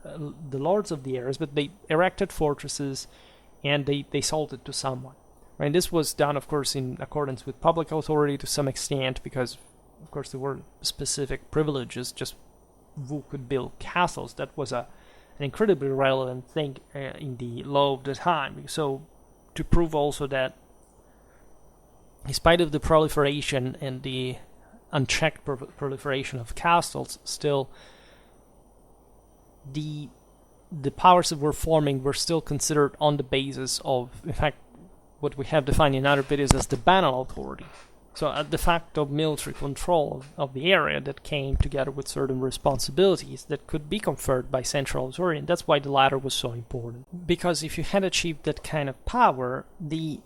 the lords of the areas, but they erected fortresses and they sold it to someone. Right? This was done, of course, in accordance with public authority to some extent, because, of course, there were specific privileges, just who could build castles. That was an incredibly relevant thing in the law of the time. So, to prove also that, in spite of the proliferation and the unchecked proliferation of castles, still the powers that were forming were still considered on the basis of, in fact, what we have defined in other videos as the banal authority. So de facto military control of the area that came together with certain responsibilities that could be conferred by central authority, and that's why the latter was so important. Because if you had achieved that kind of power, the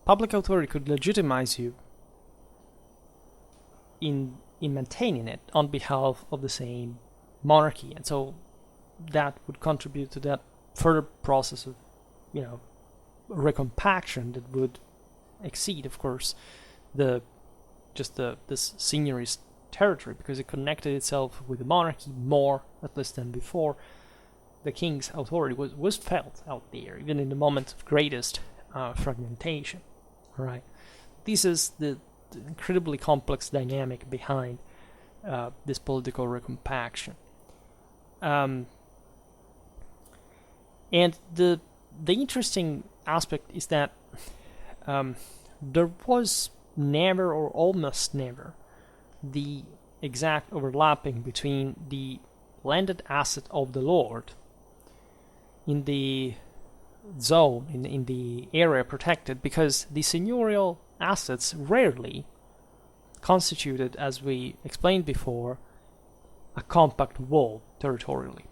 public authority could legitimize you in maintaining it on behalf of the same monarchy, and so that would contribute to that further process of, recompaction that would exceed, of course, this seigneurial territory, because it connected itself with the monarchy more, at least, than before. The king's authority was felt out there, even in the moment of greatest fragmentation. Right. This is the incredibly complex dynamic behind this political recompaction. And the interesting aspect is that there was never, or almost never, the exact overlapping between the landed asset of the lord in the zone, in the area protected, because the seigneurial assets rarely constituted, as we explained before, a compact wall territorially.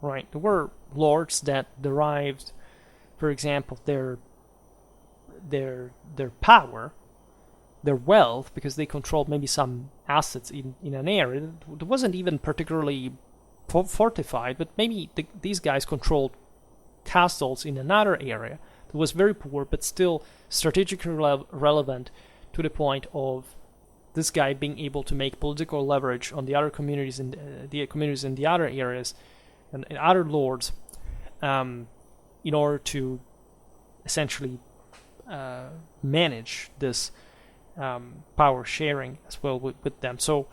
Right? There were lords that derived, for example, their power, their wealth, because they controlled maybe some assets in an area that wasn't even particularly fortified, but maybe these guys controlled castles in another area that was very poor, but still strategically relevant, to the point of this guy being able to make political leverage on the other communities in the other areas and other lords, in order to essentially manage this power sharing as well with them. So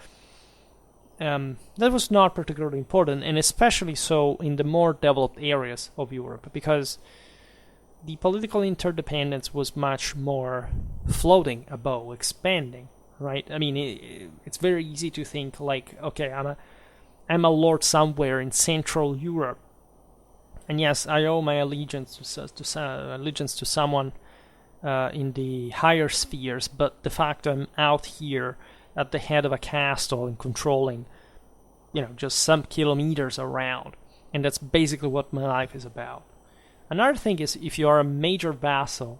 that was not particularly important, and especially so in the more developed areas of Europe, because the political interdependence was much more floating above, expanding, right? I mean, it's very easy to think like, okay, I'm a lord somewhere in Central Europe, and yes, I owe my allegiance to someone in the higher spheres, but de facto I'm out here at the head of a castle and controlling, just some kilometers around, and that's basically what my life is about. Another thing is, if you are a major vassal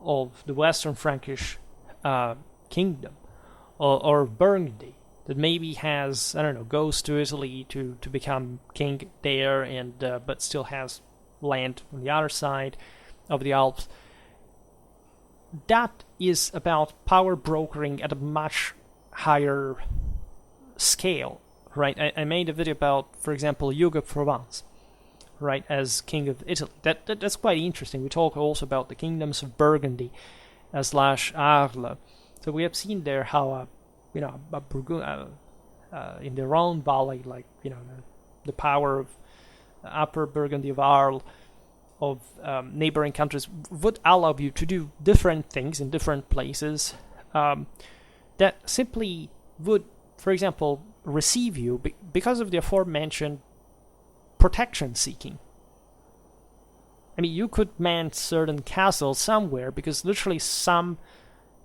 of the Western Frankish kingdom, or Burgundy, that maybe has, goes to Italy to become king there, and but still has land on the other side of the Alps, that is about power brokering at a much higher scale, right? I made a video about, for example, Hugo of Provence, right, as king of Italy. That's quite interesting. We talk also about the kingdoms of Burgundy / Arles. So we have seen there how in the Rhone Valley, like the power of Upper Burgundy of Arles, of neighboring countries, would allow you to do different things in different places that simply would, for example, receive you because of the aforementioned protection seeking. I mean, you could man certain castles somewhere because literally some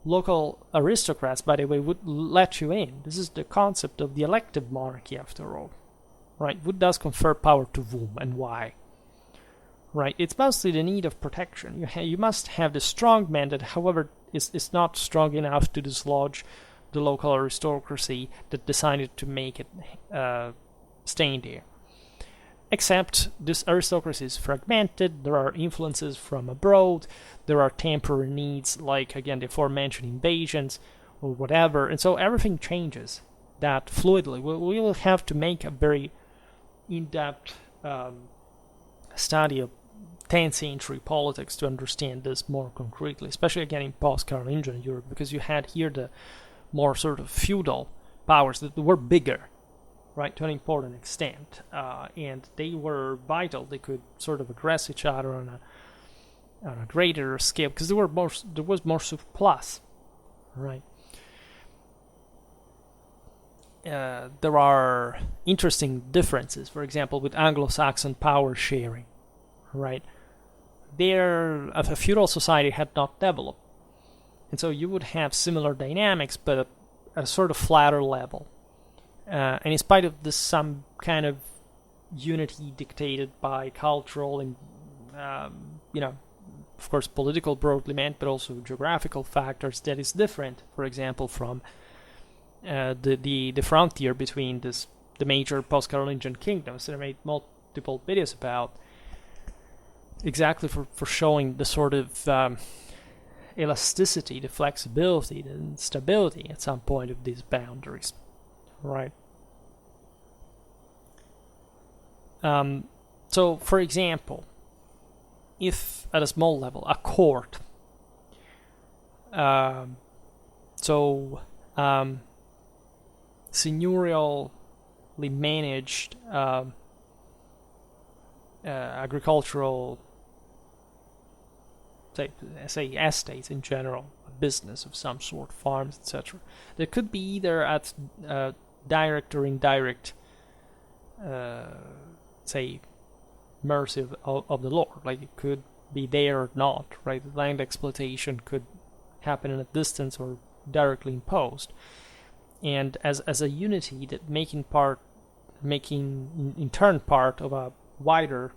local aristocrats, by the way, would let you in. This is the concept of the elective monarchy, after all, right? Who does confer power to whom and why? Right? It's mostly the need of protection. You must have the strong man that, however, is not strong enough to dislodge the local aristocracy that decided to make it stay in there. Except this aristocracy is fragmented, there are influences from abroad, there are temporary needs, like, again, the aforementioned invasions or whatever, and so everything changes that fluidly. We will have to make a very in-depth study of 10th century politics to understand this more concretely, especially again in post-Carolingian Europe, because you had here the more sort of feudal powers that were bigger, right, to an important extent, and they were vital. They could sort of aggress each other on a greater scale because there was more surplus, right? There are interesting differences, for example, with Anglo-Saxon power sharing, right? There, a feudal society had not developed, and so you would have similar dynamics, but at a sort of flatter level. And in spite of this, some kind of unity dictated by cultural and, of course, political broadly meant, but also geographical factors that is different, for example, from the frontier between the major post-Carolingian kingdoms that I made multiple videos about, exactly for showing the sort of elasticity, the flexibility, the stability at some point of these boundaries, right? So, for example, if at a small level, a court, seigneurially managed agricultural, say estates in general, a business of some sort, farms, etc. That could be either at direct or indirect, say, mercy of the Lord. Like it could be there or not, right? Land exploitation could happen in a distance or directly imposed. And as a unity that making in turn part of a wider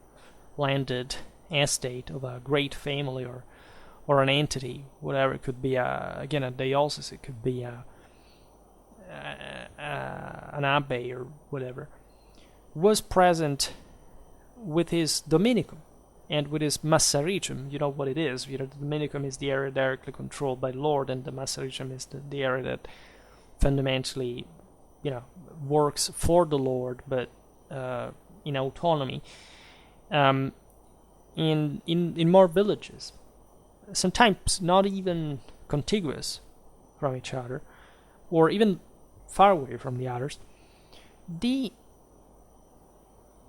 landed estate of a great family or an entity, whatever it could be, again a diocese, it could be an abbey or whatever, was present with his dominicum and with his massaricum. You know what it is. The dominicum is the area directly controlled by the Lord, and the massaricum is the area that fundamentally, works for the Lord, but in autonomy. In more villages, sometimes not even contiguous from each other, or even far away from the others, the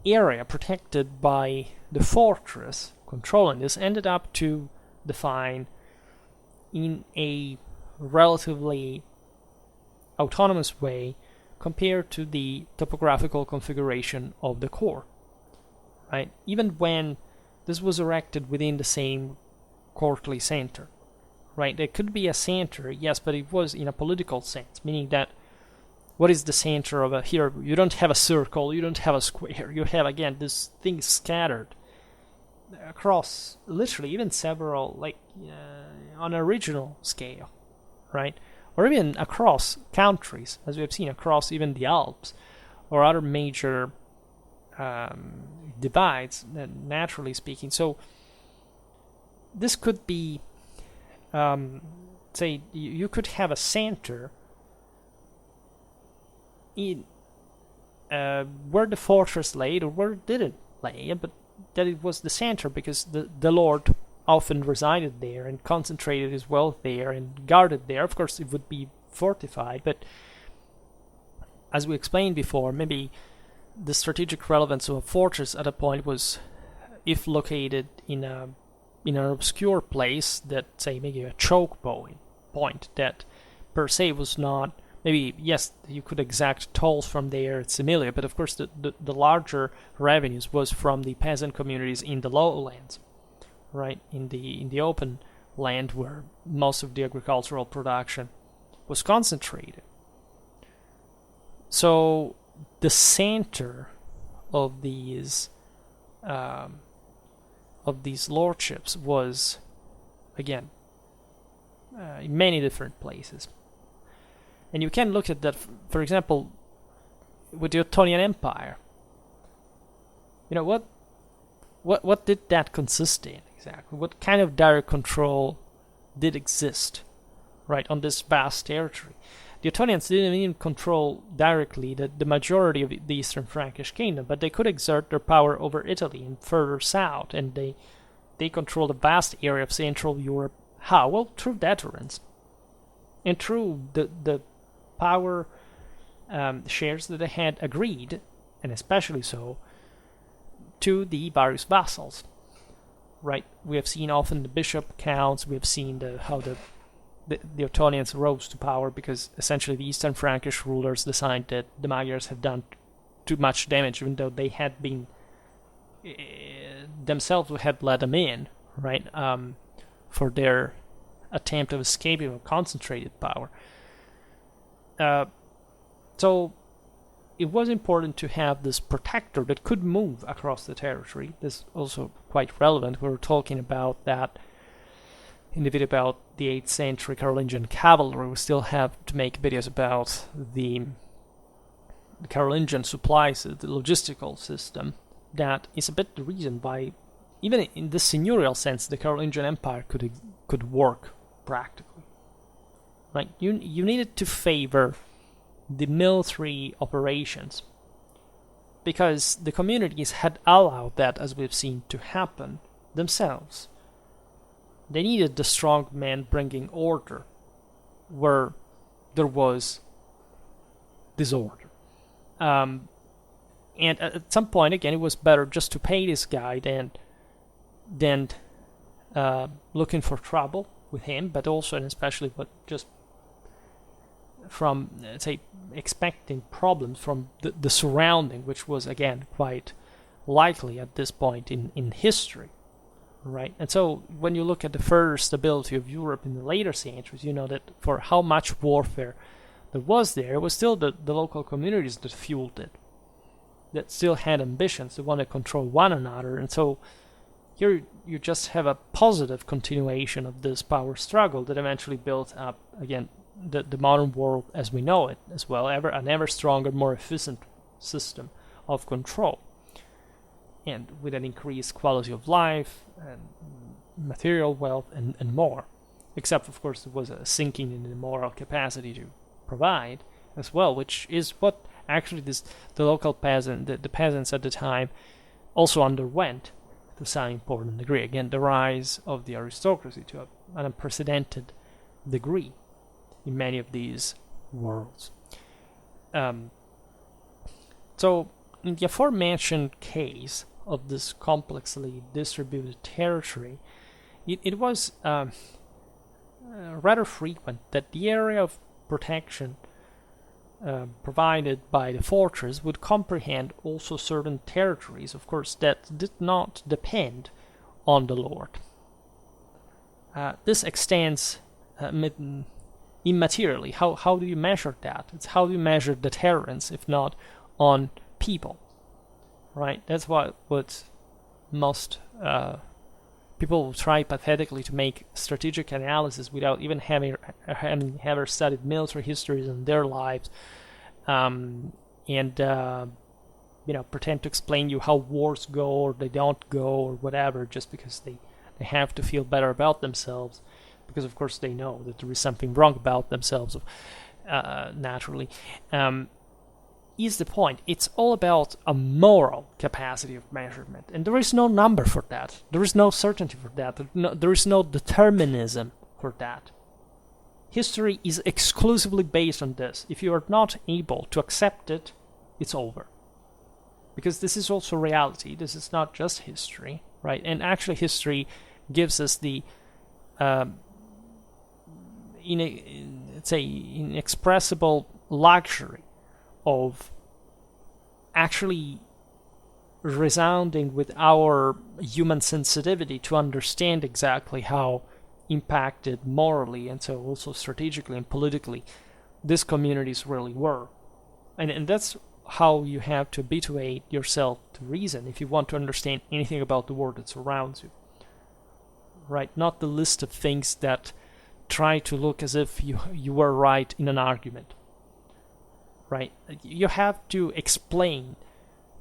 area protected by the fortress controlling this ended up to define in a relatively autonomous way compared to the topographical configuration of the core, right? Even when this was erected within the same courtly center, right? There could be a center, yes, but it was in a political sense, meaning that what is the center of here? You don't have a circle, you don't have a square, you have, again, this thing scattered across, literally, even several, on a regional scale, right? Or even across countries, as we have seen, across even the Alps, or other major divides, naturally speaking. So this could be, say, you could have a center in where the fortress lay, or where it didn't lay, but that it was the center because the Lord often resided there and concentrated his wealth there and guarded there. Of course, it would be fortified, but as we explained before, maybe the strategic relevance of a fortress at a point was if located in an obscure place that, say, maybe a choke point that per se was not. Maybe, yes, you could exact tolls from there, it's familiar, but of course the larger revenues was from the peasant communities in the lowlands, right, in the open land where most of the agricultural production was concentrated. So the center of these lordships was, again, in many different places. And you can look at that, for example, with the Ottonian Empire. What did that consist in exactly? What kind of direct control did exist, right, on this vast territory? The Ottonians didn't even control directly the majority of the Eastern Frankish kingdom, but they could exert their power over Italy and further south, and they controlled a vast area of Central Europe. How? Well, through deterrence and through the power shares that they had agreed, and especially so, to the various vassals, right? We have seen often the bishop counts, we have seen how the Ottonians rose to power because essentially the Eastern Frankish rulers decided that the Magyars had done too much damage, even though they had been themselves had let them in, right, for their attempt of escaping a concentrated power. So it was important to have this protector that could move across the territory. This is also quite relevant. We were talking about that in the video about the 8th century Carolingian cavalry. We still have to make videos about the Carolingian supplies, the logistical system. That is a bit the reason why, even in the seigneurial sense, the Carolingian Empire could work practically. Right? You needed to favor the military operations because the communities had allowed that, as we've seen, to happen themselves. They needed the strong man bringing order where there was disorder. And at some point, again, it was better just to pay this guy than looking for trouble with him, but also and especially, but just from, say, expecting problems from the surrounding, which was, again, quite likely at this point in history, right? And so when you look at the further stability of Europe in the later centuries, you know that for how much warfare there was there, it was still the local communities that fueled it, that still had ambitions, to want to control one another. And so here you just have a positive continuation of this power struggle that eventually built up, again, the modern world as we know it as well, an ever stronger, more efficient system of control, and with an increased quality of life and material wealth and more. Except, of course, there was a sinking in the moral capacity to provide as well, which is what actually the local the peasants at the time also underwent to some important degree. Again, the rise of the aristocracy to an unprecedented degree in many of these worlds. So, in the aforementioned case of this complexly distributed territory, it was rather frequent that the area of protection provided by the fortress would comprehend also certain territories, of course, that did not depend on the lord. This extends immaterially. How do you measure that? It's how do you measure deterrence, if not on people, right? That's what most people try pathetically to make strategic analysis without even having ever studied military histories in their lives, and pretend to explain you how wars go or they don't go or whatever, just because they have to feel better about themselves, because of course they know that there is something wrong about themselves, naturally. Is the point. It's all about a moral capacity of measurement, and there is no number for that. There is no certainty for that. There is no determinism for that. History is exclusively based on this. If you are not able to accept it, it's over. Because this is also reality. This is not just history, right? And actually history gives us the inexpressible luxury of actually resounding with our human sensitivity to understand exactly how impacted morally and so also strategically and politically these communities really were. And that's how you have to habituate yourself to reason if you want to understand anything about the world that surrounds you. Right? Not the list of things that try to look as if you were right in an argument. Right? You have to explain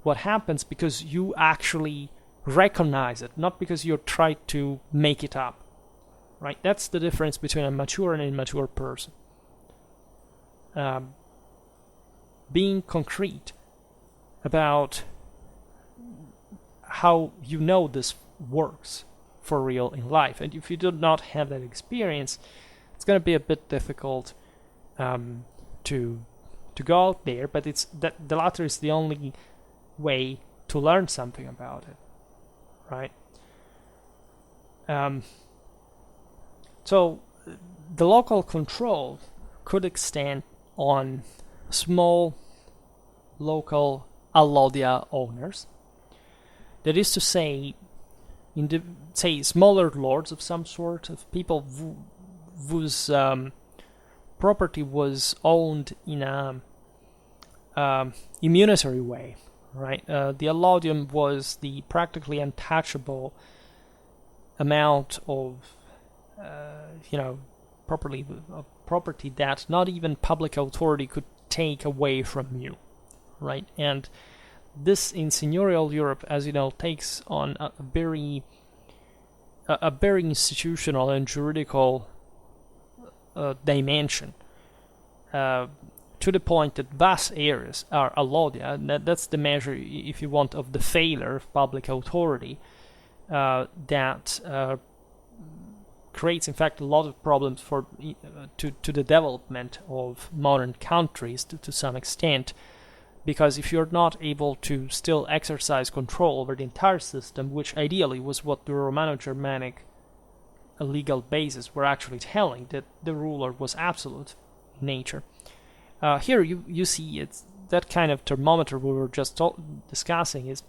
what happens because you actually recognize it, not because you try to make it up. Right? That's the difference between a mature and immature person. Being concrete about how you know this works for real in life. And if you do not have that experience, it's going to be a bit difficult to go out there, but it's that the latter is the only way to learn something about it, right? So the local control could extend on small local allodia owners. That is to say, smaller lords of some sort, of people whose property was owned in a immunitary way, right? The allodium was the practically untouchable amount of, property that not even public authority could take away from you, right? And this in Seigneurial Europe, as you know, takes on a very institutional and juridical dimension, to the point that vast areas are allodia, and that's the measure, if you want, of the failure of public authority, that creates, in fact, a lot of problems to the development of modern countries to some extent, because if you're not able to still exercise control over the entire system, which ideally was what the Romano-Germanic legal bases were actually telling, that the ruler was absolute in nature. Here you see it's that kind of thermometer we were just discussing is,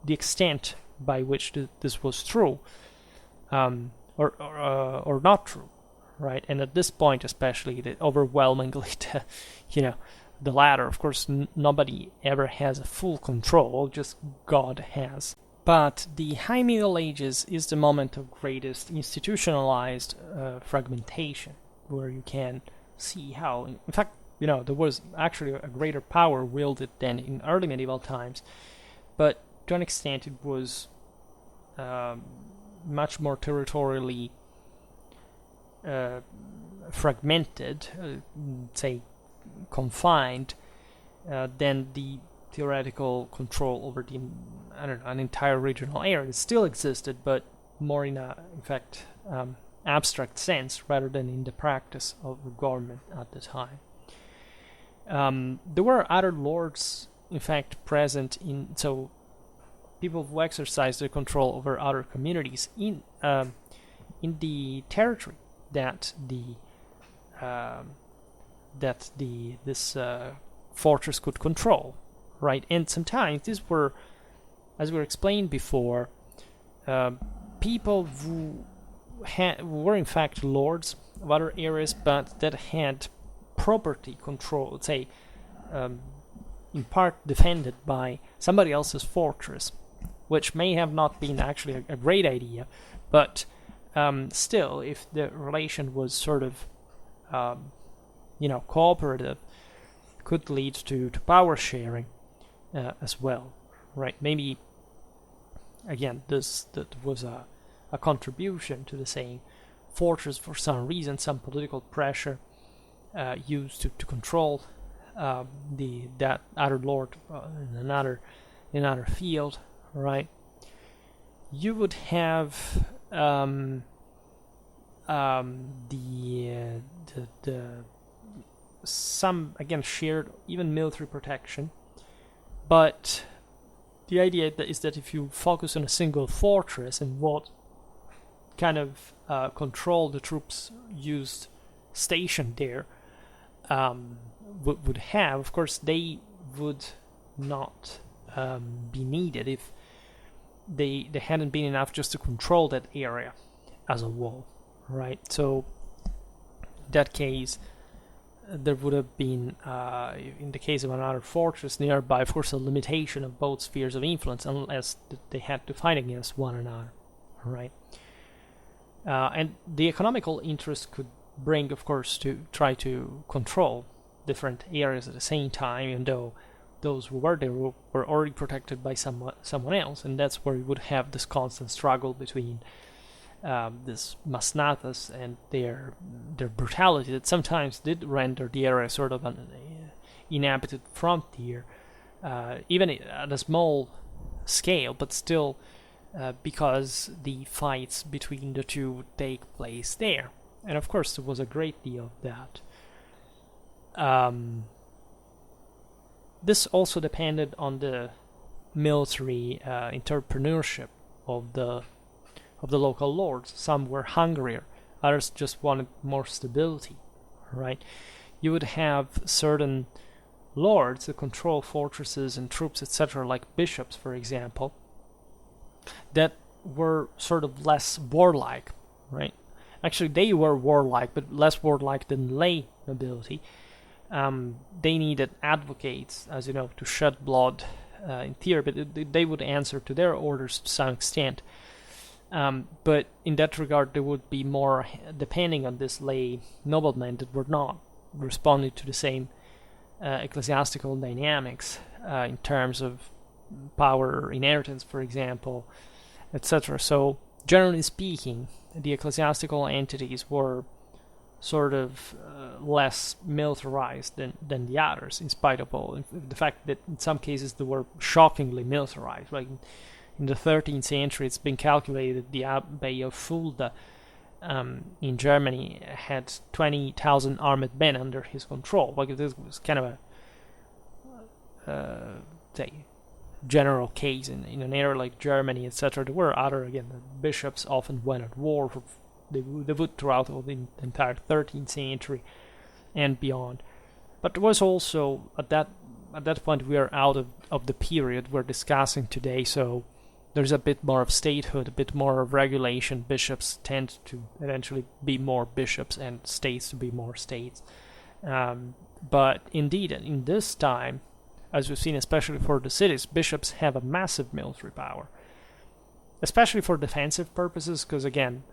the extent by which this was true, or not true, right? And at this point, especially, overwhelmingly, the latter. Of course, nobody ever has a full control; just God has. But the High Middle Ages is the moment of greatest institutionalized fragmentation, where you can see how, in fact, there was actually a greater power wielded than in early medieval times, but to an extent it was much more territorially fragmented, say confined, than the theoretical control over an entire regional area. It still existed, but more in fact, abstract sense rather than in the practice of government at the time. There were other lords, in fact, present so people who exercised their control over other communities in the territory that this fortress could control, right? And sometimes these were, as we explained before, people who were in fact lords of other areas, but that had property control, say, in part defended by somebody else's fortress, which may have not been actually a great idea, but still, if the relation was sort of, cooperative, could lead to power sharing as well, right? Maybe, again, that was a contribution to the same fortress for some reason, some political pressure used to control that other lord in another field, right? You would have the some, again, shared even military protection, but the idea is that if you focus on a single fortress and what kind of control the troops used stationed there would have, of course, they would not be needed if they hadn't been enough just to control that area as a whole, right? So in that case, there would have been, in the case of another fortress nearby, of course, a limitation of both spheres of influence, unless they had to fight against one another, right? And the economical interest could bring, of course, to try to control different areas at the same time, even though those who were there were already protected by someone else, and that's where you would have this constant struggle between this masnatas and their brutality that sometimes did render the area sort of an inhabited frontier, even at a small scale, but still because the fights between the two would take place there. And of course there was a great deal of that. This also depended on the military entrepreneurship of the local lords. Some were hungrier, others just wanted more stability, right? You would have certain lords that control fortresses and troops, etc., like bishops, for example, that were sort of less warlike, right? Actually, they were warlike, but less warlike than lay nobility. They needed advocates, as you know, to shed blood in theory, but they would answer to their orders to some extent. But in that regard, there would be more depending on this lay noblemen that were not responding to the same ecclesiastical dynamics in terms of power inheritance, for example, etc. So, generally speaking, the ecclesiastical entities were sort of less militarized than the others, in spite of all the fact that in some cases they were shockingly militarized. Like in the 13th century, it's been calculated the Abbey of Fulda in Germany had 20,000 armed men under his control. Like this was kind of say, general case in an area like Germany, etc. There were other, again, the bishops often went at war. They would throughout all the entire 13th century and beyond. But there was also, at that point, we are out of the period we're discussing today, so there's a bit more of statehood, a bit more of regulation. Bishops tend to eventually be more bishops and states to be more states. But indeed, in this time, as we've seen, especially for the cities, bishops have a massive military power, especially for defensive purposes, because again,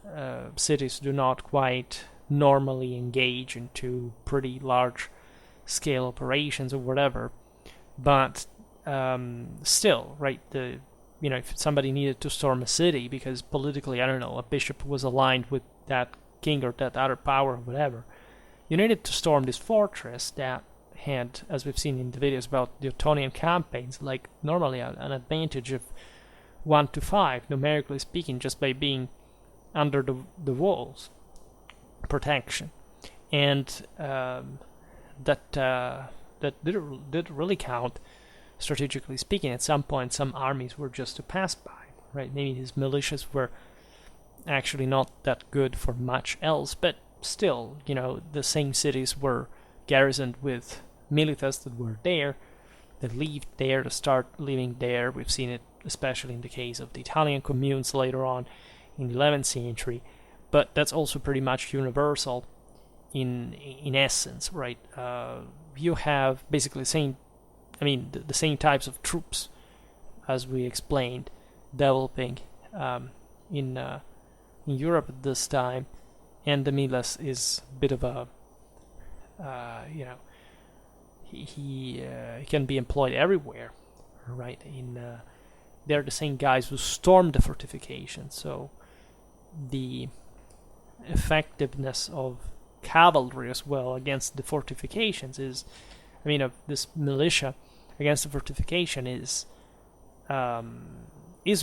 cities do not quite normally engage into pretty large scale operations or whatever. But still, right, if somebody needed to storm a city because politically, I don't know, a bishop was aligned with that king or that other power or whatever, you needed to storm this fortress that had, as we've seen in the videos about the Ottonian campaigns, like normally an advantage of 1 to 5, numerically speaking, just by being under the walls, protection. And that did really count, strategically speaking. At some point, some armies were just to pass by, right? Maybe his militias were actually not that good for much else, but still, the same cities were garrisoned with militias that were there, that lived there, to start living there. We've seen it especially in the case of the Italian communes later on in the 11th century, but that's also pretty much universal in essence, right? You have basically the same types of troops, as we explained, developing in Europe at this time, and the Milas is a bit of a, he can be employed everywhere, right? They're the same guys who stormed the fortifications, so the effectiveness of cavalry as well against the fortifications of this militia against the fortification is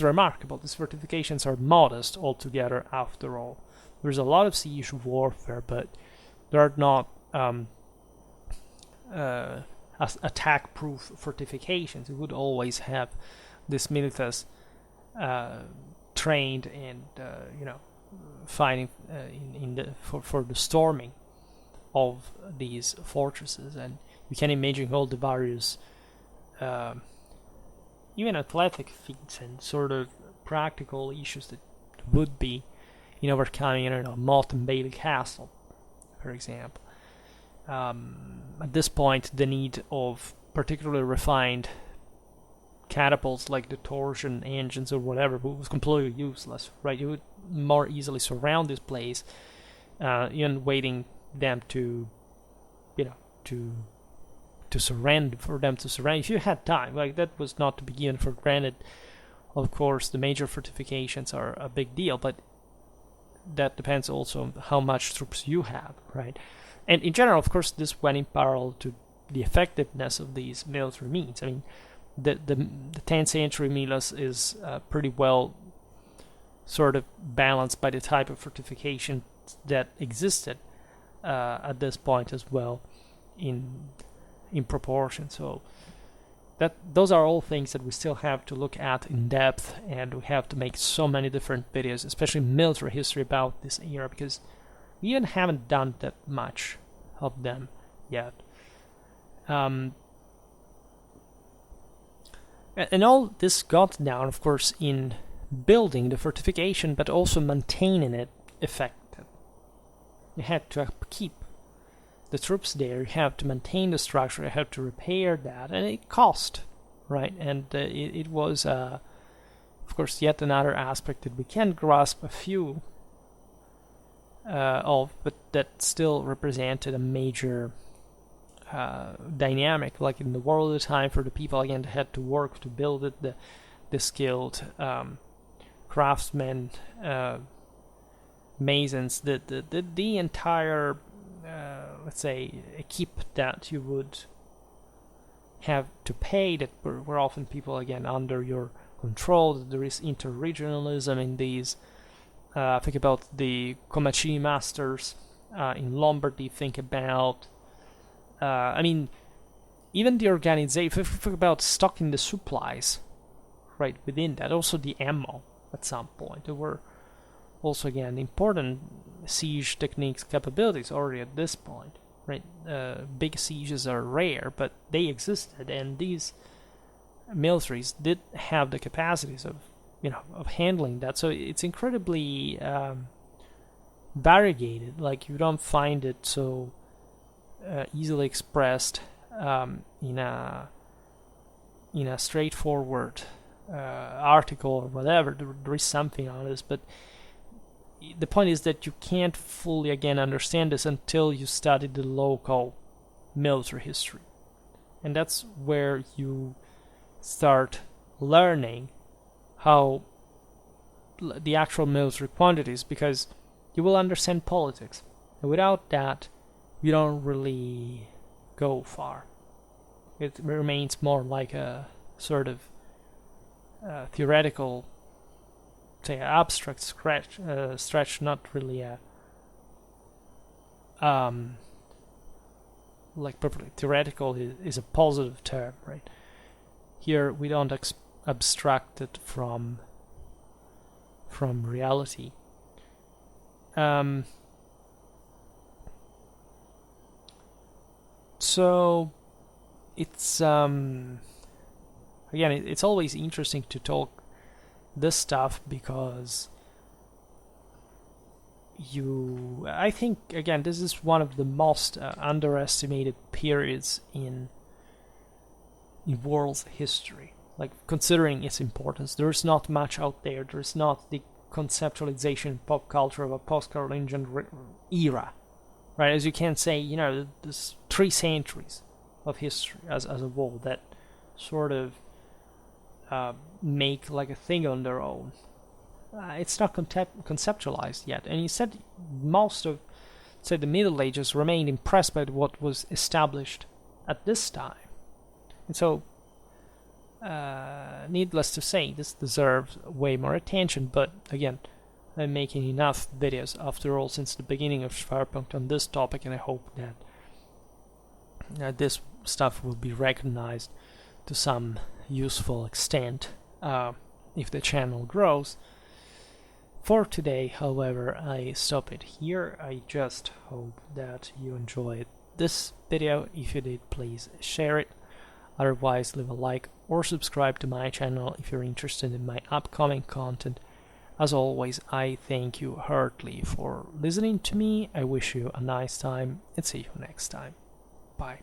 remarkable. These fortifications are modest altogether, after all. There's a lot of siege warfare, but there are not attack-proof fortifications. You would always have these militias trained and fighting for the storming of these fortresses, and you can imagine all the various even athletic feats and sort of practical issues that would be in overcoming, Motte and Bailey Castle, for example. At this point, the need of particularly refined catapults like the torsion engines or whatever was completely useless, right? You would more easily surround this place, even waiting them to surrender, for them to surrender. If you had time, like, that was not to be given for granted. Of course, the major fortifications are a big deal, but that depends also on how much troops you have, right? And in general, of course, this went in parallel to the effectiveness of these military means. I mean, the 10th century Milas is pretty well sort of balanced by the type of fortification that existed at this point as well in proportion. So those are all things that we still have to look at in depth, and we have to make so many different videos, especially military history, about this era, because we even haven't done that much of them yet. And all this got down, of course, in building the fortification, but also maintaining it effective. You had to keep the troops there, you have to maintain the structure, you have to repair that, and it cost, right? And it was, of course, yet another aspect that we can grasp a few of, but that still represented a major dynamic, like in the world at the time, for the people again that had to work to build it, the skilled craftsmen, masons, the entire let's say equip that you would have to pay, that were often people again under your control. There is interregionalism in these. Think about the Comacini masters in Lombardy. Think about, even the organization, if we think about stocking the supplies, right, within that, also the ammo at some point, there were also, again, important siege techniques capabilities already at this point, right? Big sieges are rare, but they existed, and these militaries did have the capacities of, of handling that. So it's incredibly variegated. Like, you don't find it so easily expressed in a straightforward article or whatever. There is something on this, but the point is that you can't fully, again, understand this until you study the local military history. And that's where you start learning how the actual military quantities, because you will understand politics. And without that, you don't really go far. It remains more like a sort of theoretical, say, abstract stretch, not really a like perfectly theoretical is a positive term, right? Here we don't abstract it from reality. So it's again, it's always interesting to talk this stuff, because I think, again, this is one of the most underestimated periods in world's history. Like, considering its importance, there's not much out there. There's not the conceptualization in pop culture of a post-Carolingian era, right? As you can say, there's 3 centuries of history as a whole that sort of make like a thing on their own. It's not conceptualized yet, and instead most of, say, the Middle Ages remained impressed by what was established at this time. And so, needless to say, this deserves way more attention, but again, I'm making enough videos after all since the beginning of Schwerpunkt on this topic, and I hope that this stuff will be recognized to some useful extent if the channel grows. For today, however, I stop it here. I just hope that you enjoyed this video. If you did, please share it. Otherwise, leave a like or subscribe to my channel if you're interested in my upcoming content. As always, I thank you heartily for listening to me. I wish you a nice time, and see you next time. Bye.